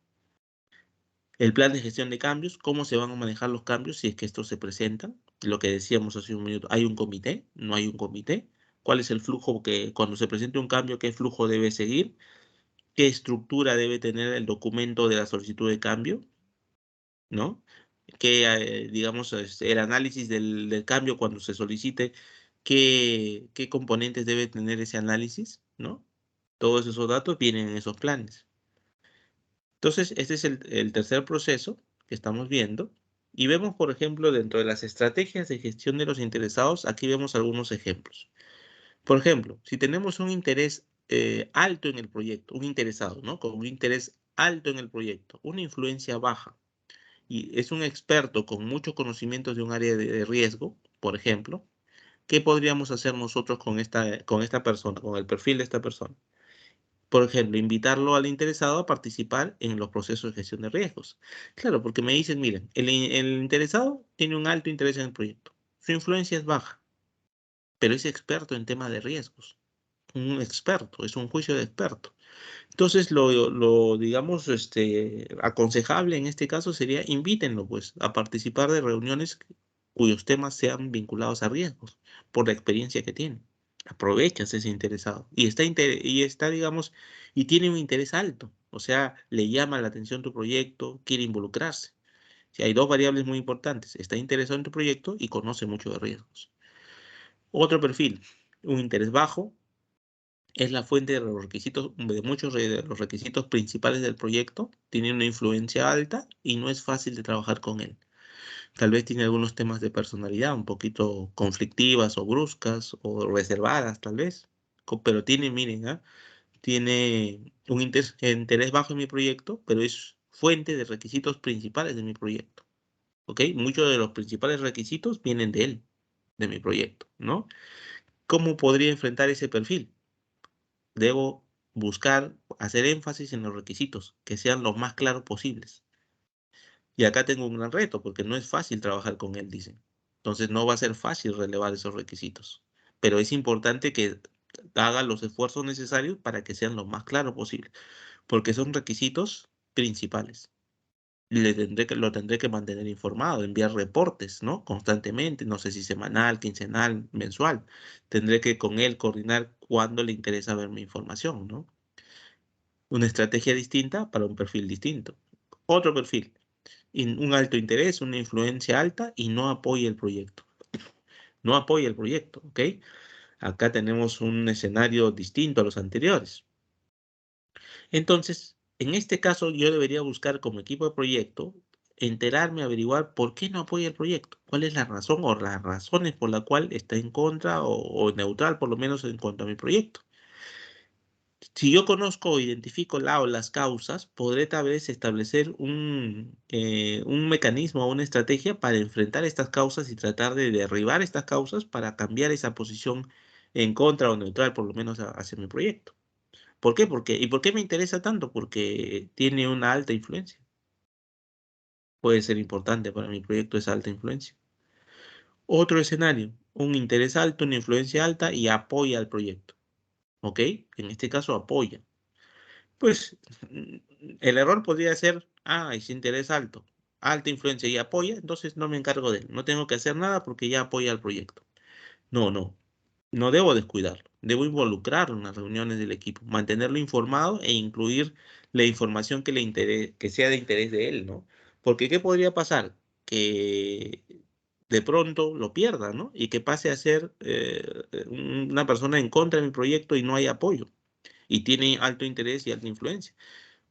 El plan de gestión de cambios, cómo se van a manejar los cambios si es que estos se presentan. Lo que decíamos hace un minuto, ¿hay un comité? ¿No hay un comité? ¿Cuál es el flujo que cuando se presente un cambio, qué flujo debe seguir? ¿Qué estructura debe tener el documento de la solicitud de cambio? ¿No? Digamos, el análisis del cambio cuando se solicite, qué componentes debe tener ese análisis, ¿no? Todos esos datos vienen en esos planes. Entonces, este es el tercer proceso que estamos viendo. Y vemos, por ejemplo, dentro de las estrategias de gestión de los interesados, aquí vemos algunos ejemplos. Por ejemplo, si tenemos un interés alto en el proyecto, un interesado, ¿no? Con un interés alto en el proyecto, una influencia baja, y es un experto con muchos conocimientos de un área de riesgo, por ejemplo, ¿qué podríamos hacer nosotros con esta persona, con el perfil de esta persona? Por ejemplo, invitarlo al interesado a participar en los procesos de gestión de riesgos. Claro, porque me dicen, miren, el interesado tiene un alto interés en el proyecto. Su influencia es baja, pero es experto en temas de riesgos. Un experto, es un juicio de experto. Entonces, digamos, aconsejable en este caso sería invítenlo, pues, a participar de reuniones cuyos temas sean vinculados a riesgos, por la experiencia que tiene. Aprovechas ese interesado y está, digamos, y tiene un interés alto, o sea, le llama la atención tu proyecto, quiere involucrarse. Si hay dos variables muy importantes, está interesado en tu proyecto y conoce mucho de riesgos. Otro perfil, un interés bajo, es la fuente de los requisitos, de muchos de los requisitos principales del proyecto, tiene una influencia alta y no es fácil de trabajar con él. Tal vez tiene algunos temas de personalidad un poquito conflictivas o bruscas o reservadas, tal vez. Pero tiene, miren, tiene un interés bajo en mi proyecto, pero es fuente de requisitos principales de mi proyecto. ¿Ok? Muchos de los principales requisitos vienen de él, de mi proyecto, ¿no? ¿Cómo podría enfrentar ese perfil? Debo buscar hacer énfasis en los requisitos, que sean los más claros posibles. Y acá tengo un gran reto, porque no es fácil trabajar con él, dicen. Entonces no va a ser fácil relevar esos requisitos. Pero es importante que haga los esfuerzos necesarios para que sean lo más claros posible, porque son requisitos principales. Lo tendré que mantener informado, enviar reportes, ¿no? Constantemente, no sé si semanal, quincenal, mensual. Tendré que con él coordinar cuándo le interesa ver mi información, ¿no? Una estrategia distinta para un perfil distinto. Otro perfil, un alto interés, una influencia alta y no apoya el proyecto. No apoya el proyecto, ¿ok? Acá tenemos un escenario distinto a los anteriores. Entonces, en este caso, yo debería buscar como equipo de proyecto, enterarme, averiguar por qué no apoya el proyecto, cuál es la razón o las razones por la cual está en contra o neutral, por lo menos en cuanto a mi proyecto. Si yo conozco o identifico la o las causas, podré tal vez establecer un mecanismo o una estrategia para enfrentar estas causas y tratar de derribar estas causas para cambiar esa posición en contra o neutral, por lo menos hacia mi proyecto. ¿Por qué? ¿Y por qué me interesa tanto? Porque tiene una alta influencia. Puede ser importante para mi proyecto esa alta influencia. Otro escenario, un interés alto, una influencia alta y apoya al proyecto. ¿Ok? En este caso apoya. Pues el error podría ser, es interés alto, alta influencia y apoya, entonces no me encargo de él, no tengo que hacer nada porque ya apoya al proyecto. No, no, no debo descuidarlo, debo involucrarlo en las reuniones del equipo, mantenerlo informado e incluir la información que sea de interés de él, ¿no? Porque ¿qué podría pasar? Que de pronto lo pierda, ¿no? Y que pase a ser una persona en contra de mi proyecto y no hay apoyo y tiene alto interés y alta influencia.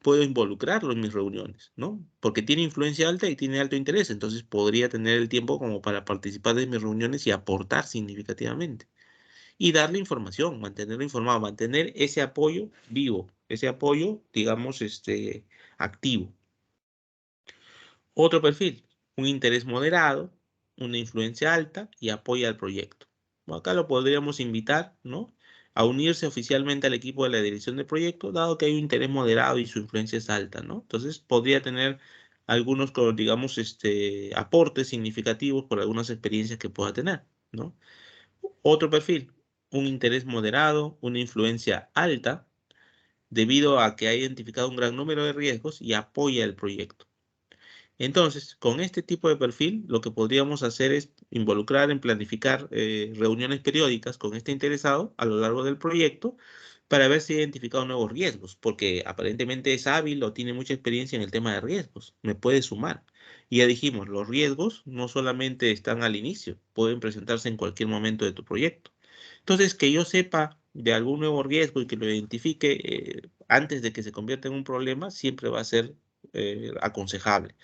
Puedo involucrarlo en mis reuniones, ¿no? Porque tiene influencia alta y tiene alto interés, entonces podría tener el tiempo como para participar de mis reuniones y aportar significativamente. Y darle información, mantenerlo informado, mantener ese apoyo vivo, ese apoyo, digamos, activo. Otro perfil, un interés moderado, una influencia alta y apoya al proyecto. Bueno, acá lo podríamos invitar, ¿no? A unirse oficialmente al equipo de la dirección del proyecto, dado que hay un interés moderado y su influencia es alta, ¿no? Entonces podría tener algunos, digamos, aportes significativos por algunas experiencias que pueda tener, ¿no? Otro perfil, un interés moderado, una influencia alta, debido a que ha identificado un gran número de riesgos y apoya el proyecto. Entonces, con este tipo de perfil, lo que podríamos hacer es involucrar en planificar reuniones periódicas con este interesado a lo largo del proyecto para ver si ha identificado nuevos riesgos, porque aparentemente es hábil o tiene mucha experiencia en el tema de riesgos. Me puede sumar. Y ya dijimos, los riesgos no solamente están al inicio, pueden presentarse en cualquier momento de tu proyecto. Entonces, que yo sepa de algún nuevo riesgo y que lo identifique antes de que se convierta en un problema, siempre va a ser aconsejable.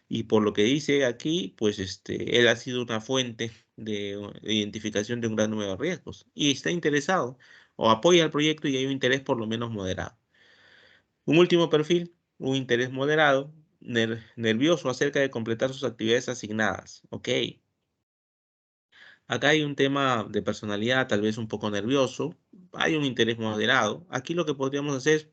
Y por lo que dice aquí, pues él ha sido una fuente de identificación de un gran número de riesgos y está interesado o apoya el proyecto y hay un interés por lo menos moderado. Un último perfil, un interés moderado, nervioso acerca de completar sus actividades asignadas. Ok, acá hay un tema de personalidad tal vez un poco nervioso, hay un interés moderado. Aquí lo que podríamos hacer es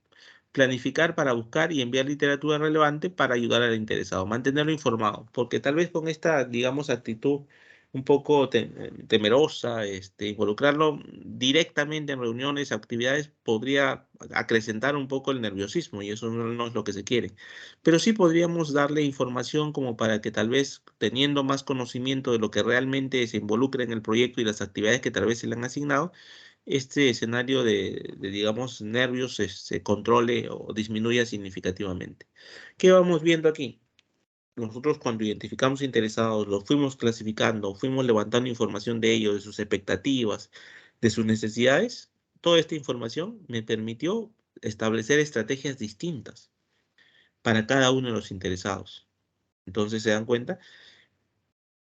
planificar para buscar y enviar literatura relevante para ayudar al interesado, mantenerlo informado, porque tal vez con esta, digamos, actitud un poco temerosa, involucrarlo directamente en reuniones, actividades, podría acrecentar un poco el nerviosismo y eso no es lo que se quiere. Pero sí podríamos darle información como para que tal vez teniendo más conocimiento de lo que realmente se involucra en el proyecto y las actividades que tal vez se le han asignado, este escenario digamos, nervios se controle o disminuya significativamente. ¿Qué vamos viendo aquí? Nosotros cuando identificamos interesados, los fuimos clasificando, fuimos levantando información de ellos, de sus expectativas, de sus necesidades, toda esta información me permitió establecer estrategias distintas para cada uno de los interesados. Entonces, ¿se dan cuenta?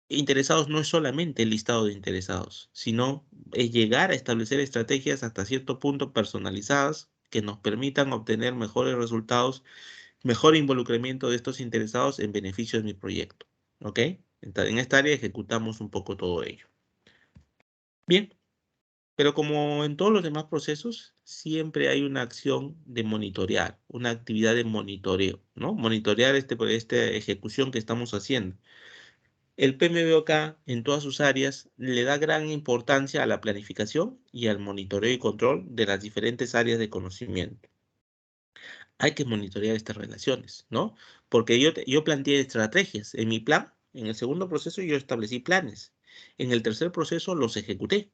Interesados no es solamente el listado de interesados, sino es llegar a establecer estrategias hasta cierto punto personalizadas que nos permitan obtener mejores resultados, mejor involucramiento de estos interesados en beneficio de mi proyecto. ¿Ok? En esta área ejecutamos un poco todo ello. Bien, pero como en todos los demás procesos, siempre hay una acción de monitorear, una actividad de monitoreo, ¿no? Monitorear esta ejecución que estamos haciendo. El PMBOK en todas sus áreas le da gran importancia a la planificación y al monitoreo y control de las diferentes áreas de conocimiento. Hay que monitorear estas relaciones, ¿no? Porque yo planteé estrategias en mi plan. En el segundo proceso yo establecí planes. En el tercer proceso los ejecuté.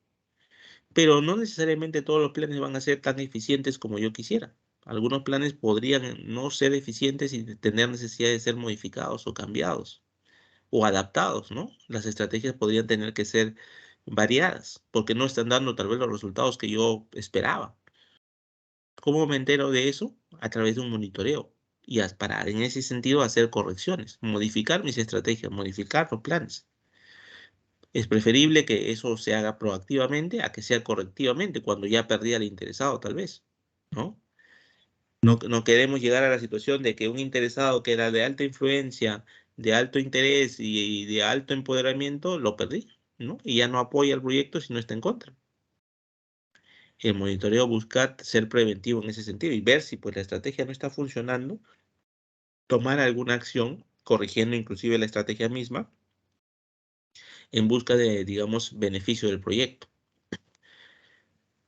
Pero no necesariamente todos los planes van a ser tan eficientes como yo quisiera. Algunos planes podrían no ser eficientes y tener necesidad de ser modificados o cambiados o adaptados, ¿no? Las estrategias podrían tener que ser variadas porque no están dando tal vez los resultados que yo esperaba. ¿Cómo me entero de eso? A través de un monitoreo y para en ese sentido hacer correcciones, modificar mis estrategias, modificar los planes. Es preferible que eso se haga proactivamente a que sea correctivamente cuando ya perdí al interesado tal vez, ¿no? No queremos llegar a la situación de que un interesado que era de alta influencia, de alto interés y de alto empoderamiento, lo perdí, ¿no? Y ya no apoya el proyecto si no está en contra. El monitoreo busca ser preventivo en ese sentido y ver si pues la estrategia no está funcionando, tomar alguna acción, corrigiendo inclusive la estrategia misma, en busca de, digamos, beneficio del proyecto.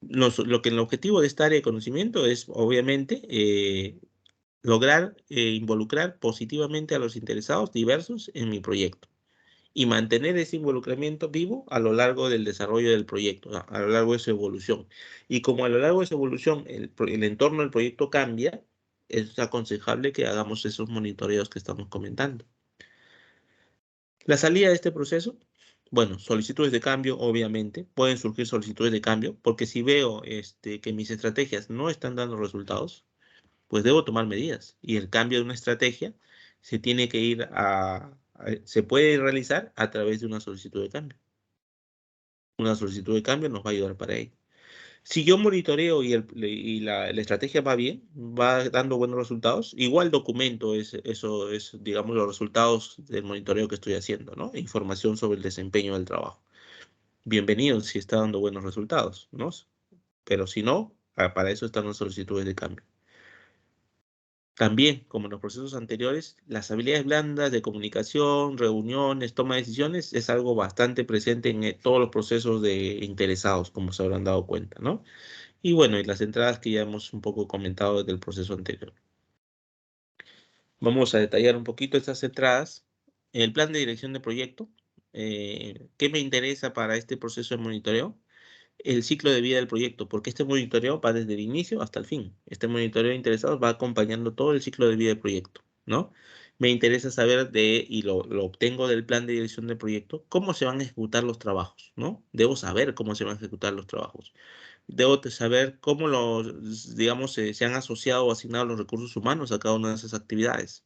Lo que el objetivo de esta área de conocimiento es, obviamente, lograr involucrar positivamente a los interesados diversos en mi proyecto y mantener ese involucramiento vivo a lo largo del desarrollo del proyecto, a lo largo de su evolución. Y como a lo largo de su evolución el entorno del proyecto cambia, es aconsejable que hagamos esos monitoreos que estamos comentando. La salida de este proceso, bueno, solicitudes de cambio, obviamente, pueden surgir solicitudes de cambio, porque si veo que mis estrategias no están dando resultados, pues debo tomar medidas. Y el cambio de una estrategia se tiene que se puede realizar a través de una solicitud de cambio. Una solicitud de cambio nos va a ayudar para ello. Si yo monitoreo y la estrategia va bien, va dando buenos resultados, igual documento eso es, digamos, los resultados del monitoreo que estoy haciendo, ¿no? Información sobre el desempeño del trabajo. Bienvenido si está dando buenos resultados, ¿no? Pero si no, para eso están las solicitudes de cambio. También, como en los procesos anteriores, las habilidades blandas de comunicación, reuniones, toma de decisiones, es algo bastante presente en todos los procesos de interesados, como se habrán dado cuenta, ¿no? Y bueno, y las entradas que ya hemos un poco comentado desde el proceso anterior. Vamos a detallar un poquito estas entradas. El plan de dirección de proyecto. ¿Qué me interesa para este proceso de monitoreo? El ciclo de vida del proyecto, porque este monitoreo va desde el inicio hasta el fin. Este monitoreo de interesados va acompañando todo el ciclo de vida del proyecto, ¿no? Me interesa saber y lo obtengo del plan de dirección del proyecto, cómo se van a ejecutar los trabajos, ¿no? Debo saber cómo se van a ejecutar los trabajos. Debo saber cómo digamos, se han asociado o asignado los recursos humanos a cada una de esas actividades.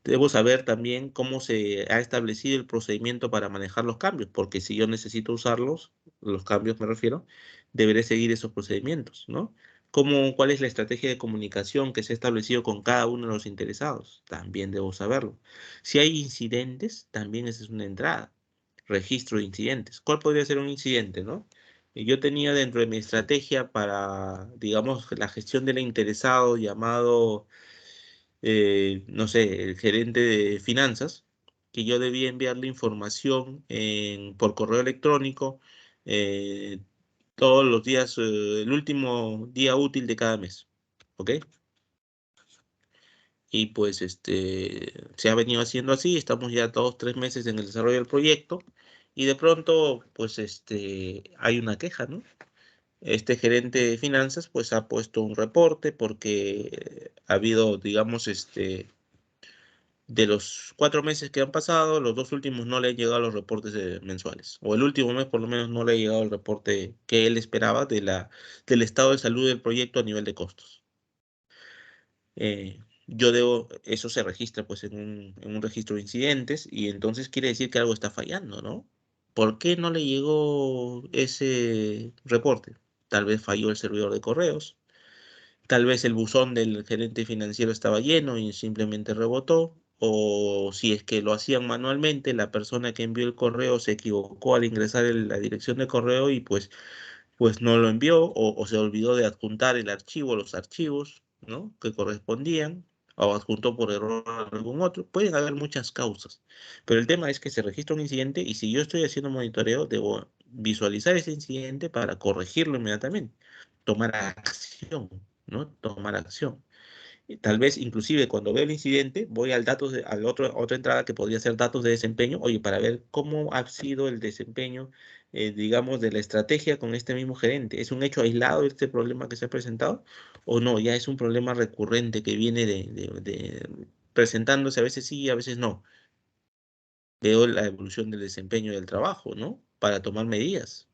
Debo saber también cómo se ha establecido el procedimiento para manejar los cambios, porque si yo necesito usarlos, los cambios me refiero, deberé seguir esos procedimientos, ¿no? ¿Cuál es la estrategia de comunicación que se ha establecido con cada uno de los interesados? También debo saberlo. Si hay incidentes, también esa es una entrada. Registro de incidentes. ¿Cuál podría ser un incidente, no? Yo tenía dentro de mi estrategia para, digamos, la gestión del interesado llamado no sé, el gerente de finanzas, que yo debía enviarle información por correo electrónico eh, todos los días, el último día útil de cada mes. ¿Ok? Y pues se ha venido haciendo así, estamos ya 2, 3 meses en el desarrollo del proyecto y de pronto pues hay una queja, ¿no? Este gerente de finanzas pues ha puesto un reporte porque ha habido, digamos, de los 4 meses que han pasado, los 2 últimos no le han llegado los reportes mensuales. O el último mes por lo menos no le ha llegado el reporte que él esperaba del estado de salud del proyecto a nivel de costos. Eso se registra pues en un registro de incidentes y entonces quiere decir que algo está fallando, ¿no? ¿Por qué no le llegó ese reporte? Tal vez falló el servidor de correos. Tal vez el buzón del gerente financiero estaba lleno y simplemente rebotó, o si es que lo hacían manualmente, la persona que envió el correo se equivocó al ingresar la dirección de correo y pues no lo envió, o se olvidó de adjuntar el archivo, los archivos, ¿no? Que correspondían, o adjuntó por error algún otro. Pueden haber muchas causas, pero el tema es que se registra un incidente y si yo estoy haciendo monitoreo, debo visualizar ese incidente para corregirlo inmediatamente, tomar acción, ¿no? Tomar acción. Y tal vez inclusive cuando veo el incidente voy otra entrada que podría ser datos de desempeño, oye, para ver cómo ha sido el desempeño, digamos, de la estrategia con este mismo gerente. ¿Es un hecho aislado este problema que se ha presentado o no? Ya es un problema recurrente que viene presentándose, a veces sí, a veces no. Veo la evolución del desempeño del trabajo, ¿no? Para tomar medidas.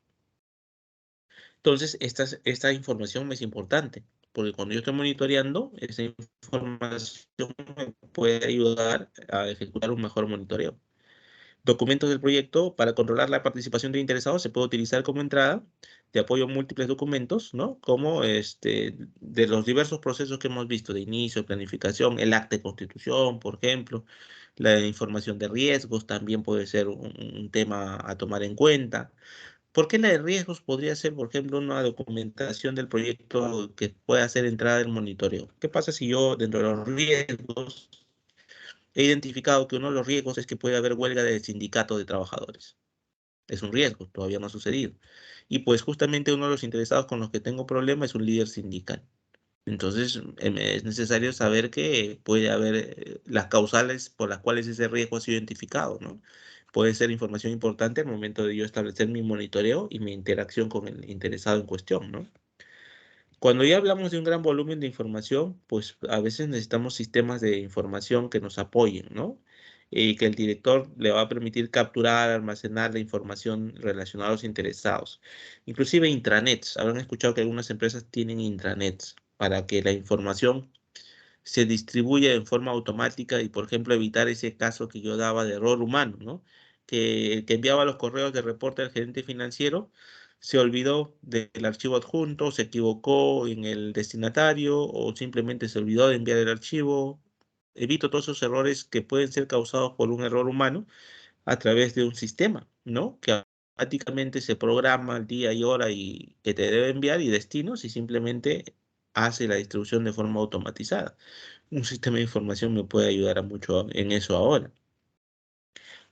Entonces, esta información me es importante, porque cuando yo estoy monitoreando, esa información me puede ayudar a ejecutar un mejor monitoreo. Documentos del proyecto, para controlar la participación de interesados, se puede utilizar como entrada de apoyo a múltiples documentos, ¿no? Como de los diversos procesos que hemos visto, de inicio, de planificación, el acta de constitución, por ejemplo, la información de riesgos también puede ser un tema a tomar en cuenta. ¿Por qué la de riesgos podría ser, por ejemplo, una documentación del proyecto que pueda ser entrada del monitoreo? ¿Qué pasa si yo, dentro de los riesgos, he identificado que uno de los riesgos es que puede haber huelga del sindicato de trabajadores? Es un riesgo, todavía no ha sucedido. Y pues justamente uno de los interesados con los que tengo problema es un líder sindical. Entonces, es necesario saber que puede haber las causales por las cuales ese riesgo ha sido identificado, ¿no? Puede ser información importante al momento de yo establecer mi monitoreo y mi interacción con el interesado en cuestión, ¿no? Cuando ya hablamos de un gran volumen de información, pues a veces necesitamos sistemas de información que nos apoyen, ¿no? Y que el director le va a permitir capturar, almacenar la información relacionada a los interesados. Inclusive intranets. Habrán escuchado que algunas empresas tienen intranets para que la información se distribuya en forma automática y, por ejemplo, evitar ese caso que yo daba de error humano, ¿no? Que el que enviaba los correos de reporte al gerente financiero se olvidó del archivo adjunto, se equivocó en el destinatario o simplemente se olvidó de enviar el archivo. Evito todos esos errores que pueden ser causados por un error humano a través de un sistema, ¿no? Que automáticamente se programa el día y hora y que te debe enviar y destinos y simplemente hace la distribución de forma automatizada. Un sistema de información me puede ayudar a mucho en eso ahora.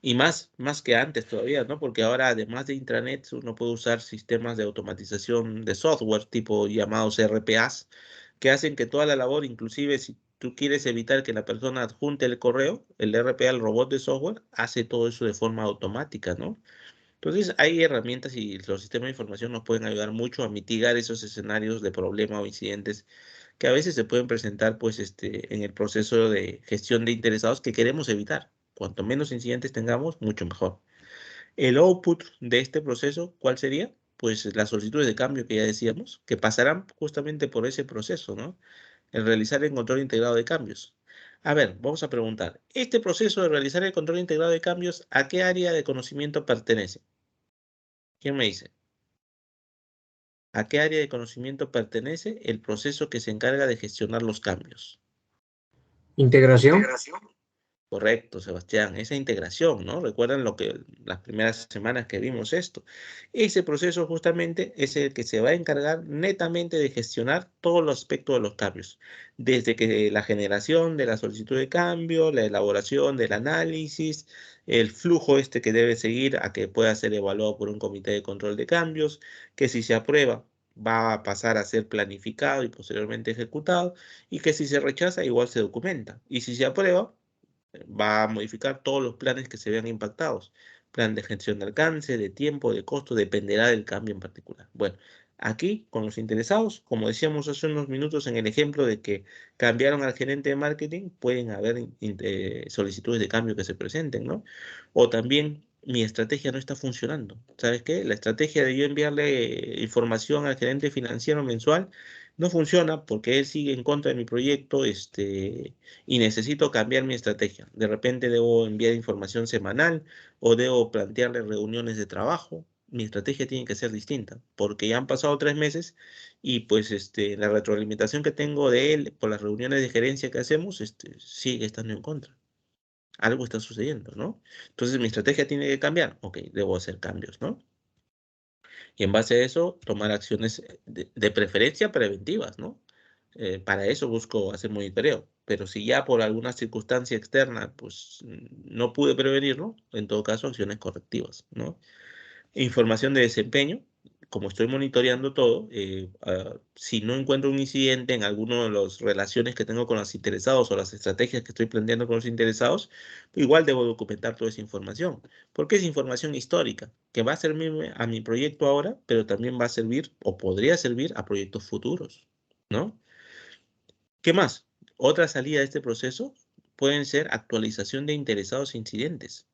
Y más que antes todavía, ¿no? Porque ahora, además de intranets, uno puede usar sistemas de automatización de software, tipo llamados RPAs, que hacen que toda la labor, inclusive si tú quieres evitar que la persona adjunte el correo, el RPA, el robot de software, hace todo eso de forma automática, ¿no? Entonces, hay herramientas y los sistemas de información nos pueden ayudar mucho a mitigar esos escenarios de problema o incidentes que a veces se pueden presentar, pues, en el proceso de gestión de interesados que queremos evitar. Cuanto menos incidentes tengamos, mucho mejor. El output de este proceso, ¿cuál sería? Pues las solicitudes de cambio que ya decíamos, que pasarán justamente por ese proceso, ¿no? El realizar el control integrado de cambios. A ver, vamos a preguntar, ¿este proceso de realizar el control integrado de cambios, a qué área de conocimiento pertenece? ¿Quién me dice? ¿A qué área de conocimiento pertenece el proceso que se encarga de gestionar los cambios? Integración. Correcto, Sebastián, esa integración, ¿no? Recuerdan lo que las primeras semanas que vimos esto. Ese proceso justamente es el que se va a encargar netamente de gestionar todos los aspectos de los cambios, desde que la generación de la solicitud de cambio, la elaboración del análisis, el flujo que debe seguir a que pueda ser evaluado por un comité de control de cambios, que si se aprueba va a pasar a ser planificado y posteriormente ejecutado, y que si se rechaza igual se documenta, y si se aprueba va a modificar todos los planes que se vean impactados. Plan de gestión de alcance, de tiempo, de costo, dependerá del cambio en particular. Bueno, aquí con los interesados, como decíamos hace unos minutos en el ejemplo de que cambiaron al gerente de marketing, pueden haber solicitudes de cambio que se presenten, ¿no? O también mi estrategia no está funcionando. ¿Sabes qué? La estrategia de yo enviarle información al gerente financiero mensual no funciona porque él sigue en contra de mi proyecto, y necesito cambiar mi estrategia. De repente debo enviar información semanal o debo plantearle reuniones de trabajo. Mi estrategia tiene que ser distinta, porque ya han pasado 3 meses y pues la retroalimentación que tengo de él por las reuniones de gerencia que hacemos sigue estando en contra. Algo está sucediendo, ¿no? Entonces mi estrategia tiene que cambiar. Ok, debo hacer cambios, ¿no? Y en base a eso, tomar acciones de preferencia preventivas, ¿no? Para eso busco hacer monitoreo. Pero si ya por alguna circunstancia externa, pues no pude prevenirlo, en todo caso, acciones correctivas, ¿no? Información de desempeño. Como estoy monitoreando todo, si no encuentro un incidente en alguna de las relaciones que tengo con los interesados o las estrategias que estoy planteando con los interesados, igual debo documentar toda esa información, porque es información histórica que va a servirme a mi proyecto ahora, pero también va a servir o podría servir a proyectos futuros, ¿no? ¿Qué más? Otra salida de este proceso pueden ser actualización de interesados e incidentes.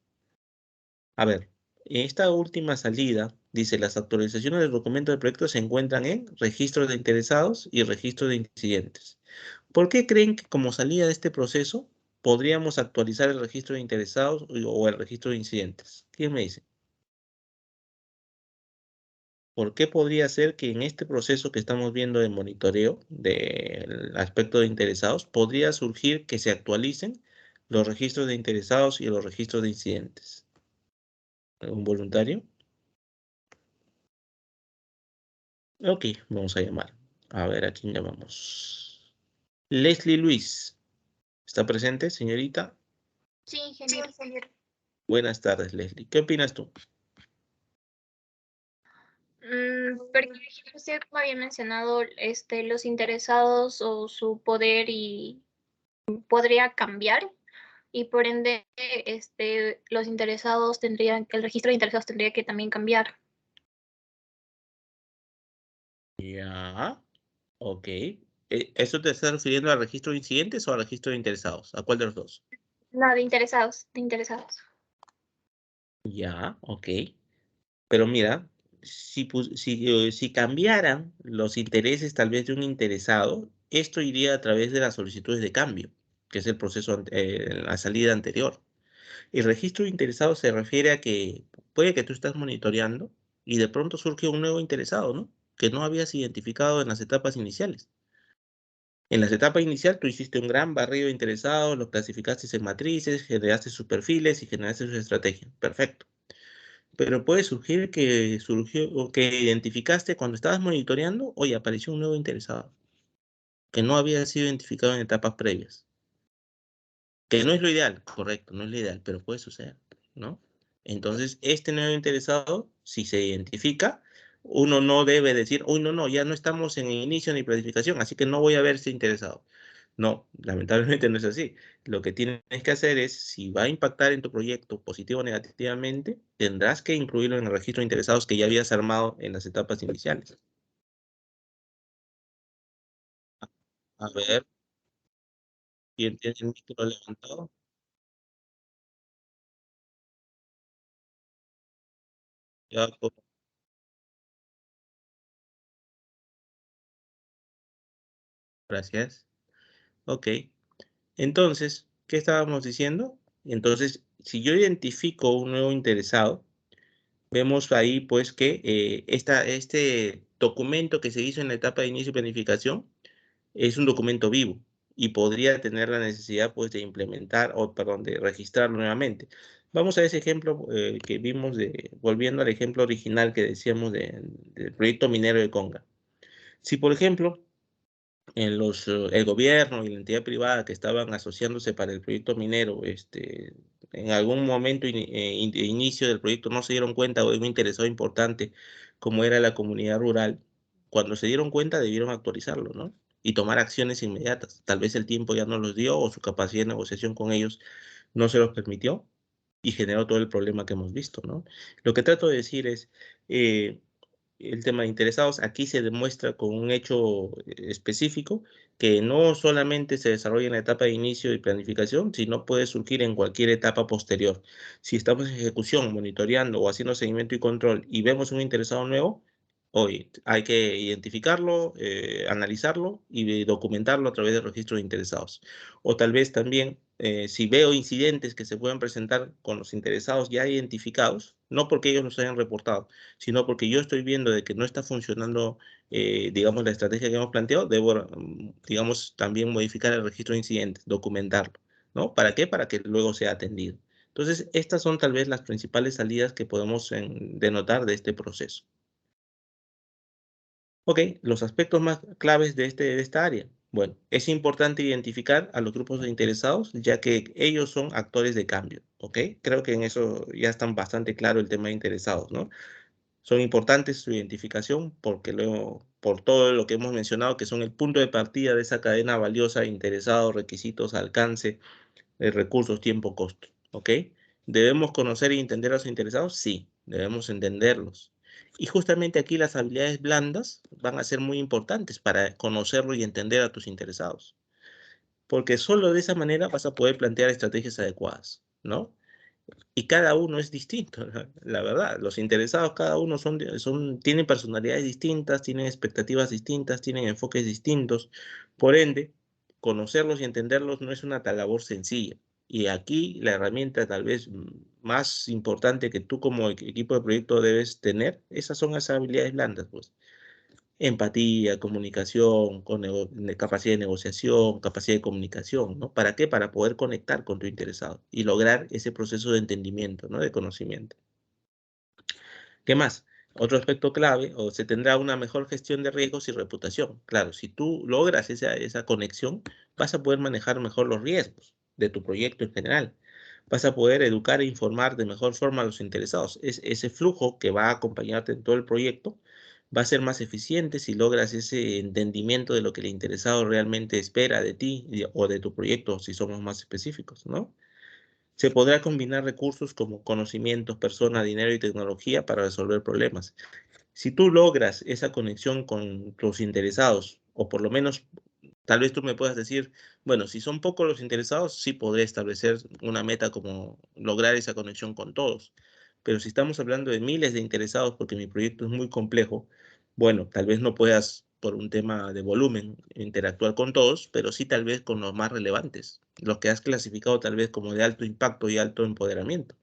A ver, en esta última salida, dice, las actualizaciones del documento de proyecto se encuentran en registros de interesados y registros de incidentes. ¿Por qué creen que como salida de este proceso podríamos actualizar el registro de interesados o el registro de incidentes? ¿Quién me dice? ¿Por qué podría ser que en este proceso que estamos viendo de monitoreo del aspecto de interesados, podría surgir que se actualicen los registros de interesados y los registros de incidentes? ¿Un voluntario? Ok, vamos a llamar. A ver, ¿a quién llamamos? Leslie Luis. ¿Está presente, señorita? Sí, ingeniero. Buenas tardes, Leslie. ¿Qué opinas tú? Porque usted me había mencionado los interesados o su poder y podría cambiar y por ende los interesados el registro de interesados tendría que también cambiar. Ya, ok. ¿Eso te está refiriendo al registro de incidentes o al registro de interesados? ¿A cuál de los dos? No, de interesados, de interesados. Ya, ok. Pero mira, si cambiaran los intereses tal vez de un interesado, esto iría a través de las solicitudes de cambio, que es el proceso, la salida anterior. El registro de interesados se refiere a que puede que tú estás monitoreando y de pronto surge un nuevo interesado, ¿no? Que no habías identificado en las etapas iniciales. En las etapas iniciales tú hiciste un gran barrido de interesados, los clasificaste en matrices, generaste sus perfiles y generaste sus estrategias. Perfecto. Pero puede surgir que surgió o que identificaste cuando estabas monitoreando, oye, apareció un nuevo interesado. que no había sido identificado en etapas previas. Que no es lo ideal, correcto, no es lo ideal, pero puede suceder, ¿no? Entonces, este nuevo interesado, si se identifica, uno no debe decir, uy, no, ya no estamos en inicio ni planificación, así que no voy a verse interesado. No, lamentablemente no es así. Lo que tienes que hacer es, si va a impactar en tu proyecto positivo o negativamente, tendrás que incluirlo en el registro de interesados que ya habías armado en las etapas iniciales. A ver, ¿quién tiene el micro levantado? Ya, gracias. Ok. Entonces, ¿qué estábamos diciendo? Entonces, si yo identifico un nuevo interesado, vemos ahí pues que este documento que se hizo en la etapa de inicio y planificación es un documento vivo y podría tener la necesidad pues de implementar, o perdón, de registrarlo nuevamente. Vamos a ese ejemplo que vimos, volviendo al ejemplo original que decíamos del proyecto minero de Conga. Si, por ejemplo, el gobierno y la entidad privada que estaban asociándose para el proyecto minero, en algún momento de inicio del proyecto no se dieron cuenta de un interesado importante como era la comunidad rural. Cuando se dieron cuenta debieron actualizarlo, ¿no? Y tomar acciones inmediatas. Tal vez el tiempo ya no los dio o su capacidad de negociación con ellos no se los permitió y generó todo el problema que hemos visto, ¿no? Lo que trato de decir es, eh, el tema de interesados, aquí se demuestra con un hecho específico que no solamente se desarrolla en la etapa de inicio y planificación, sino puede surgir en cualquier etapa posterior. Si estamos en ejecución, monitoreando o haciendo seguimiento y control y vemos un interesado nuevo, hoy hay que identificarlo, analizarlo y documentarlo a través del registro de interesados. O tal vez también, si veo incidentes que se pueden presentar con los interesados ya identificados, no porque ellos los hayan reportado, sino porque yo estoy viendo de que no está funcionando, digamos, la estrategia que hemos planteado, debo, digamos, también modificar el registro de incidentes, documentarlo, ¿no? ¿Para qué? Para que luego sea atendido. Entonces, estas son tal vez las principales salidas que podemos denotar de este proceso. Ok, los aspectos más claves de esta área. Bueno, es importante identificar a los grupos de interesados, ya que ellos son actores de cambio, ¿ok? Creo que en eso ya están bastante claro el tema de interesados, ¿no? Son importantes su identificación porque luego, por todo lo que hemos mencionado, que son el punto de partida de esa cadena valiosa, interesados, requisitos, alcance, recursos, tiempo, costo. ¿Ok? ¿Debemos conocer y entender a los interesados? Sí, debemos entenderlos. Y justamente aquí las habilidades blandas van a ser muy importantes para conocerlo y entender a tus interesados. Porque solo de esa manera vas a poder plantear estrategias adecuadas, ¿no? Y cada uno es distinto, la verdad. Los interesados, cada uno tienen personalidades distintas, tienen expectativas distintas, tienen enfoques distintos. Por ende, conocerlos y entenderlos no es una tal labor sencilla. Y aquí la herramienta tal vez más importante que tú como equipo de proyecto debes tener, esas son las habilidades blandas, pues empatía, comunicación, capacidad de negociación, capacidad de comunicación, ¿no? ¿Para qué? Para poder conectar con tu interesado y lograr ese proceso de entendimiento, ¿no? De conocimiento. ¿Qué más? Otro aspecto clave, o se tendrá una mejor gestión de riesgos y reputación. Claro, si tú logras esa conexión, vas a poder manejar mejor los riesgos de tu proyecto en general. Vas a poder educar e informar de mejor forma a los interesados. Ese flujo que va a acompañarte en todo el proyecto va a ser más eficiente si logras ese entendimiento de lo que el interesado realmente espera de ti o de tu proyecto, si somos más específicos, ¿no? Se podrá combinar recursos como conocimientos, personas, dinero y tecnología para resolver problemas. Si tú logras esa conexión con los interesados, o por lo menos tal vez tú me puedas decir, bueno, si son pocos los interesados, sí podré establecer una meta como lograr esa conexión con todos. Pero si estamos hablando de miles de interesados, porque mi proyecto es muy complejo, bueno, tal vez no puedas, por un tema de volumen, interactuar con todos, pero sí tal vez con los más relevantes, los que has clasificado tal vez como de alto impacto y alto empoderamiento.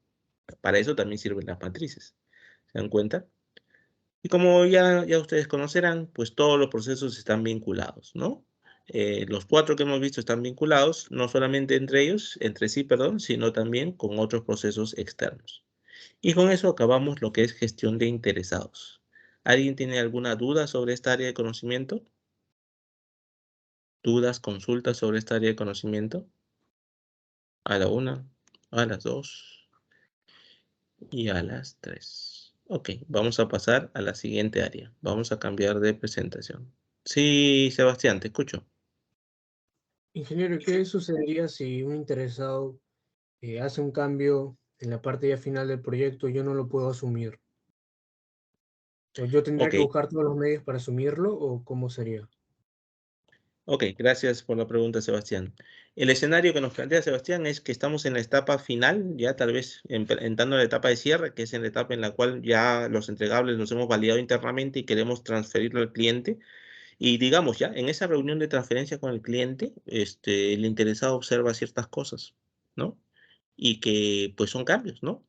Para eso también sirven las matrices. ¿Se dan cuenta? Y como ya ustedes conocerán, pues todos los procesos están vinculados, ¿no? Los cuatro que hemos visto están vinculados, no solamente entre ellos, entre sí, perdón, sino también con otros procesos externos. Y con eso acabamos lo que es gestión de interesados. ¿Alguien tiene alguna duda sobre esta área de conocimiento? ¿Dudas, consultas sobre esta área de conocimiento? A la 1, a las 2 y a las 3. Ok, vamos a pasar a la siguiente área. Vamos a cambiar de presentación. Sí, Sebastián, te escucho. Ingeniero, ¿qué sucedería si un interesado hace un cambio en la parte ya final del proyecto y yo no lo puedo asumir? ¿O yo tendría Ok, que buscar todos los medios para asumirlo o cómo sería? ok, gracias por la pregunta, Sebastián. El escenario que nos plantea Sebastián es que estamos en la etapa final, ya tal vez entrando en la etapa de cierre, que es en la etapa en la cual ya los entregables los hemos validado internamente y queremos transferirlo al cliente. Y digamos ya, en esa reunión de transferencia con el cliente, el interesado observa ciertas cosas, ¿no? Y que pues son cambios, ¿no?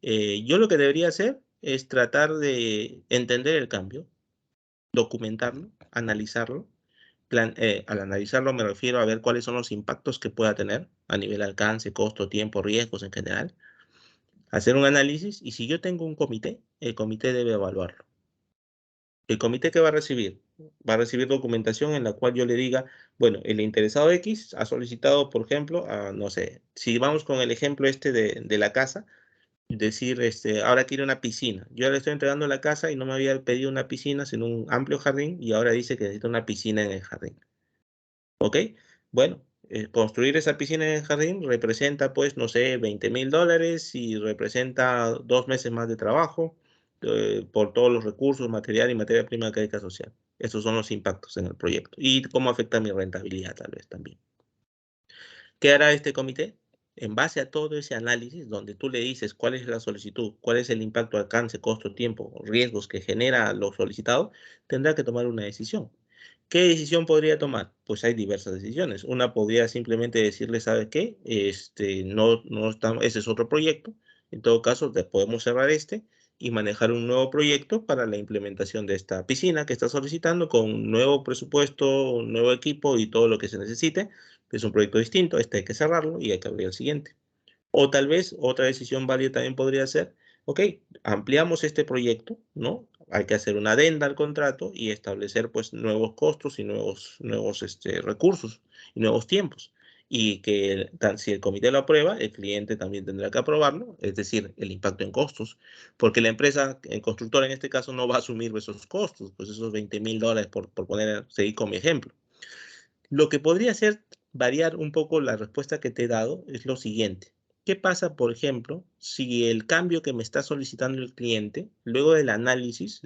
Yo lo que debería hacer es tratar de entender el cambio, documentarlo, analizarlo. Al analizarlo me refiero a ver cuáles son los impactos que pueda tener a nivel alcance, costo, tiempo, riesgos en general. Hacer un análisis y si yo tengo un comité, el comité debe evaluarlo. ¿El comité qué va a recibir? Va a recibir documentación en la cual yo le diga, bueno, el interesado X ha solicitado, por ejemplo, no sé, si vamos con el ejemplo de la casa, decir, ahora quiere una piscina. Yo le estoy entregando la casa y no me había pedido una piscina, sino un amplio jardín y ahora dice que necesita una piscina en el jardín. ¿Ok? Bueno, construir esa piscina en el jardín representa, pues, no sé, $20,000 y representa 2 meses más de trabajo por todos los recursos, material y materia prima que hay que asociar. Esos son los impactos en el proyecto y cómo afecta mi rentabilidad, tal vez también. ¿Qué hará este comité? En base a todo ese análisis, donde tú le dices cuál es la solicitud, cuál es el impacto, alcance, costo, tiempo, riesgos que genera lo solicitado, tendrá que tomar una decisión. ¿Qué decisión podría tomar? Pues hay diversas decisiones. Una podría simplemente decirle, ¿sabe qué? No estamos, ese es otro proyecto. En todo caso, podemos cerrar y manejar un nuevo proyecto para la implementación de esta piscina que está solicitando con un nuevo presupuesto, un nuevo equipo y todo lo que se necesite. Es un proyecto distinto, hay que cerrarlo y hay que abrir el siguiente. O tal vez otra decisión válida también podría ser, ok, ampliamos este proyecto, ¿no? Hay que hacer una adenda al contrato y establecer pues nuevos costos y nuevos recursos y nuevos tiempos. Y que si el comité lo aprueba, el cliente también tendrá que aprobarlo, es decir, el impacto en costos, porque la empresa, el constructor en este caso, no va a asumir esos costos, pues esos $20,000 por seguir con mi ejemplo. Lo que podría hacer variar un poco la respuesta que te he dado es lo siguiente. ¿Qué pasa, por ejemplo, si el cambio que me está solicitando el cliente, luego del análisis,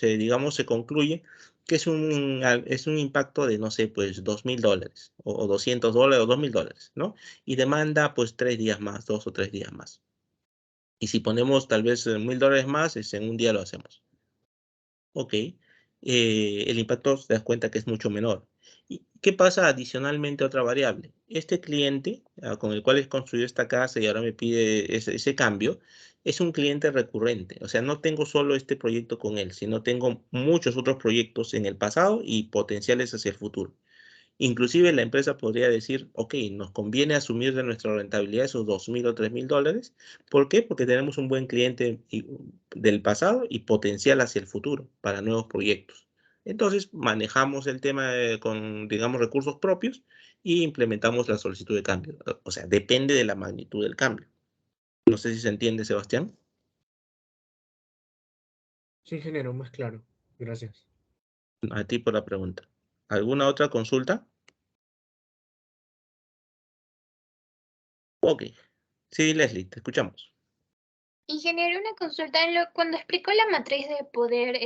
digamos, se concluye que es un impacto de, no sé, pues $2,000 o $200 o $2,000, ¿no? Y demanda pues 3 días más, 2 o 3 días más. Y si ponemos tal vez $1,000 más, en un día lo hacemos. Ok, el impacto te das cuenta que es mucho menor. ¿Y qué pasa adicionalmente otra variable? Este cliente con el cual he construido esta casa y ahora me pide ese cambio, es un cliente recurrente. O sea, no tengo solo este proyecto con él, sino tengo muchos otros proyectos en el pasado y potenciales hacia el futuro. Inclusive la empresa podría decir, ok, nos conviene asumir de nuestra rentabilidad esos $2,000 o $3,000. ¿Por qué? Porque tenemos un buen cliente del pasado y potencial hacia el futuro para nuevos proyectos. Entonces manejamos el tema con, digamos, recursos propios y implementamos la solicitud de cambio. O sea, depende de la magnitud del cambio. No sé si se entiende, Sebastián. Sí, ingeniero, más claro. Gracias. A ti por la pregunta. ¿Alguna otra consulta? Ok. Sí, Leslie, te escuchamos. Ingeniero, una consulta. Cuando explicó la matriz de poder,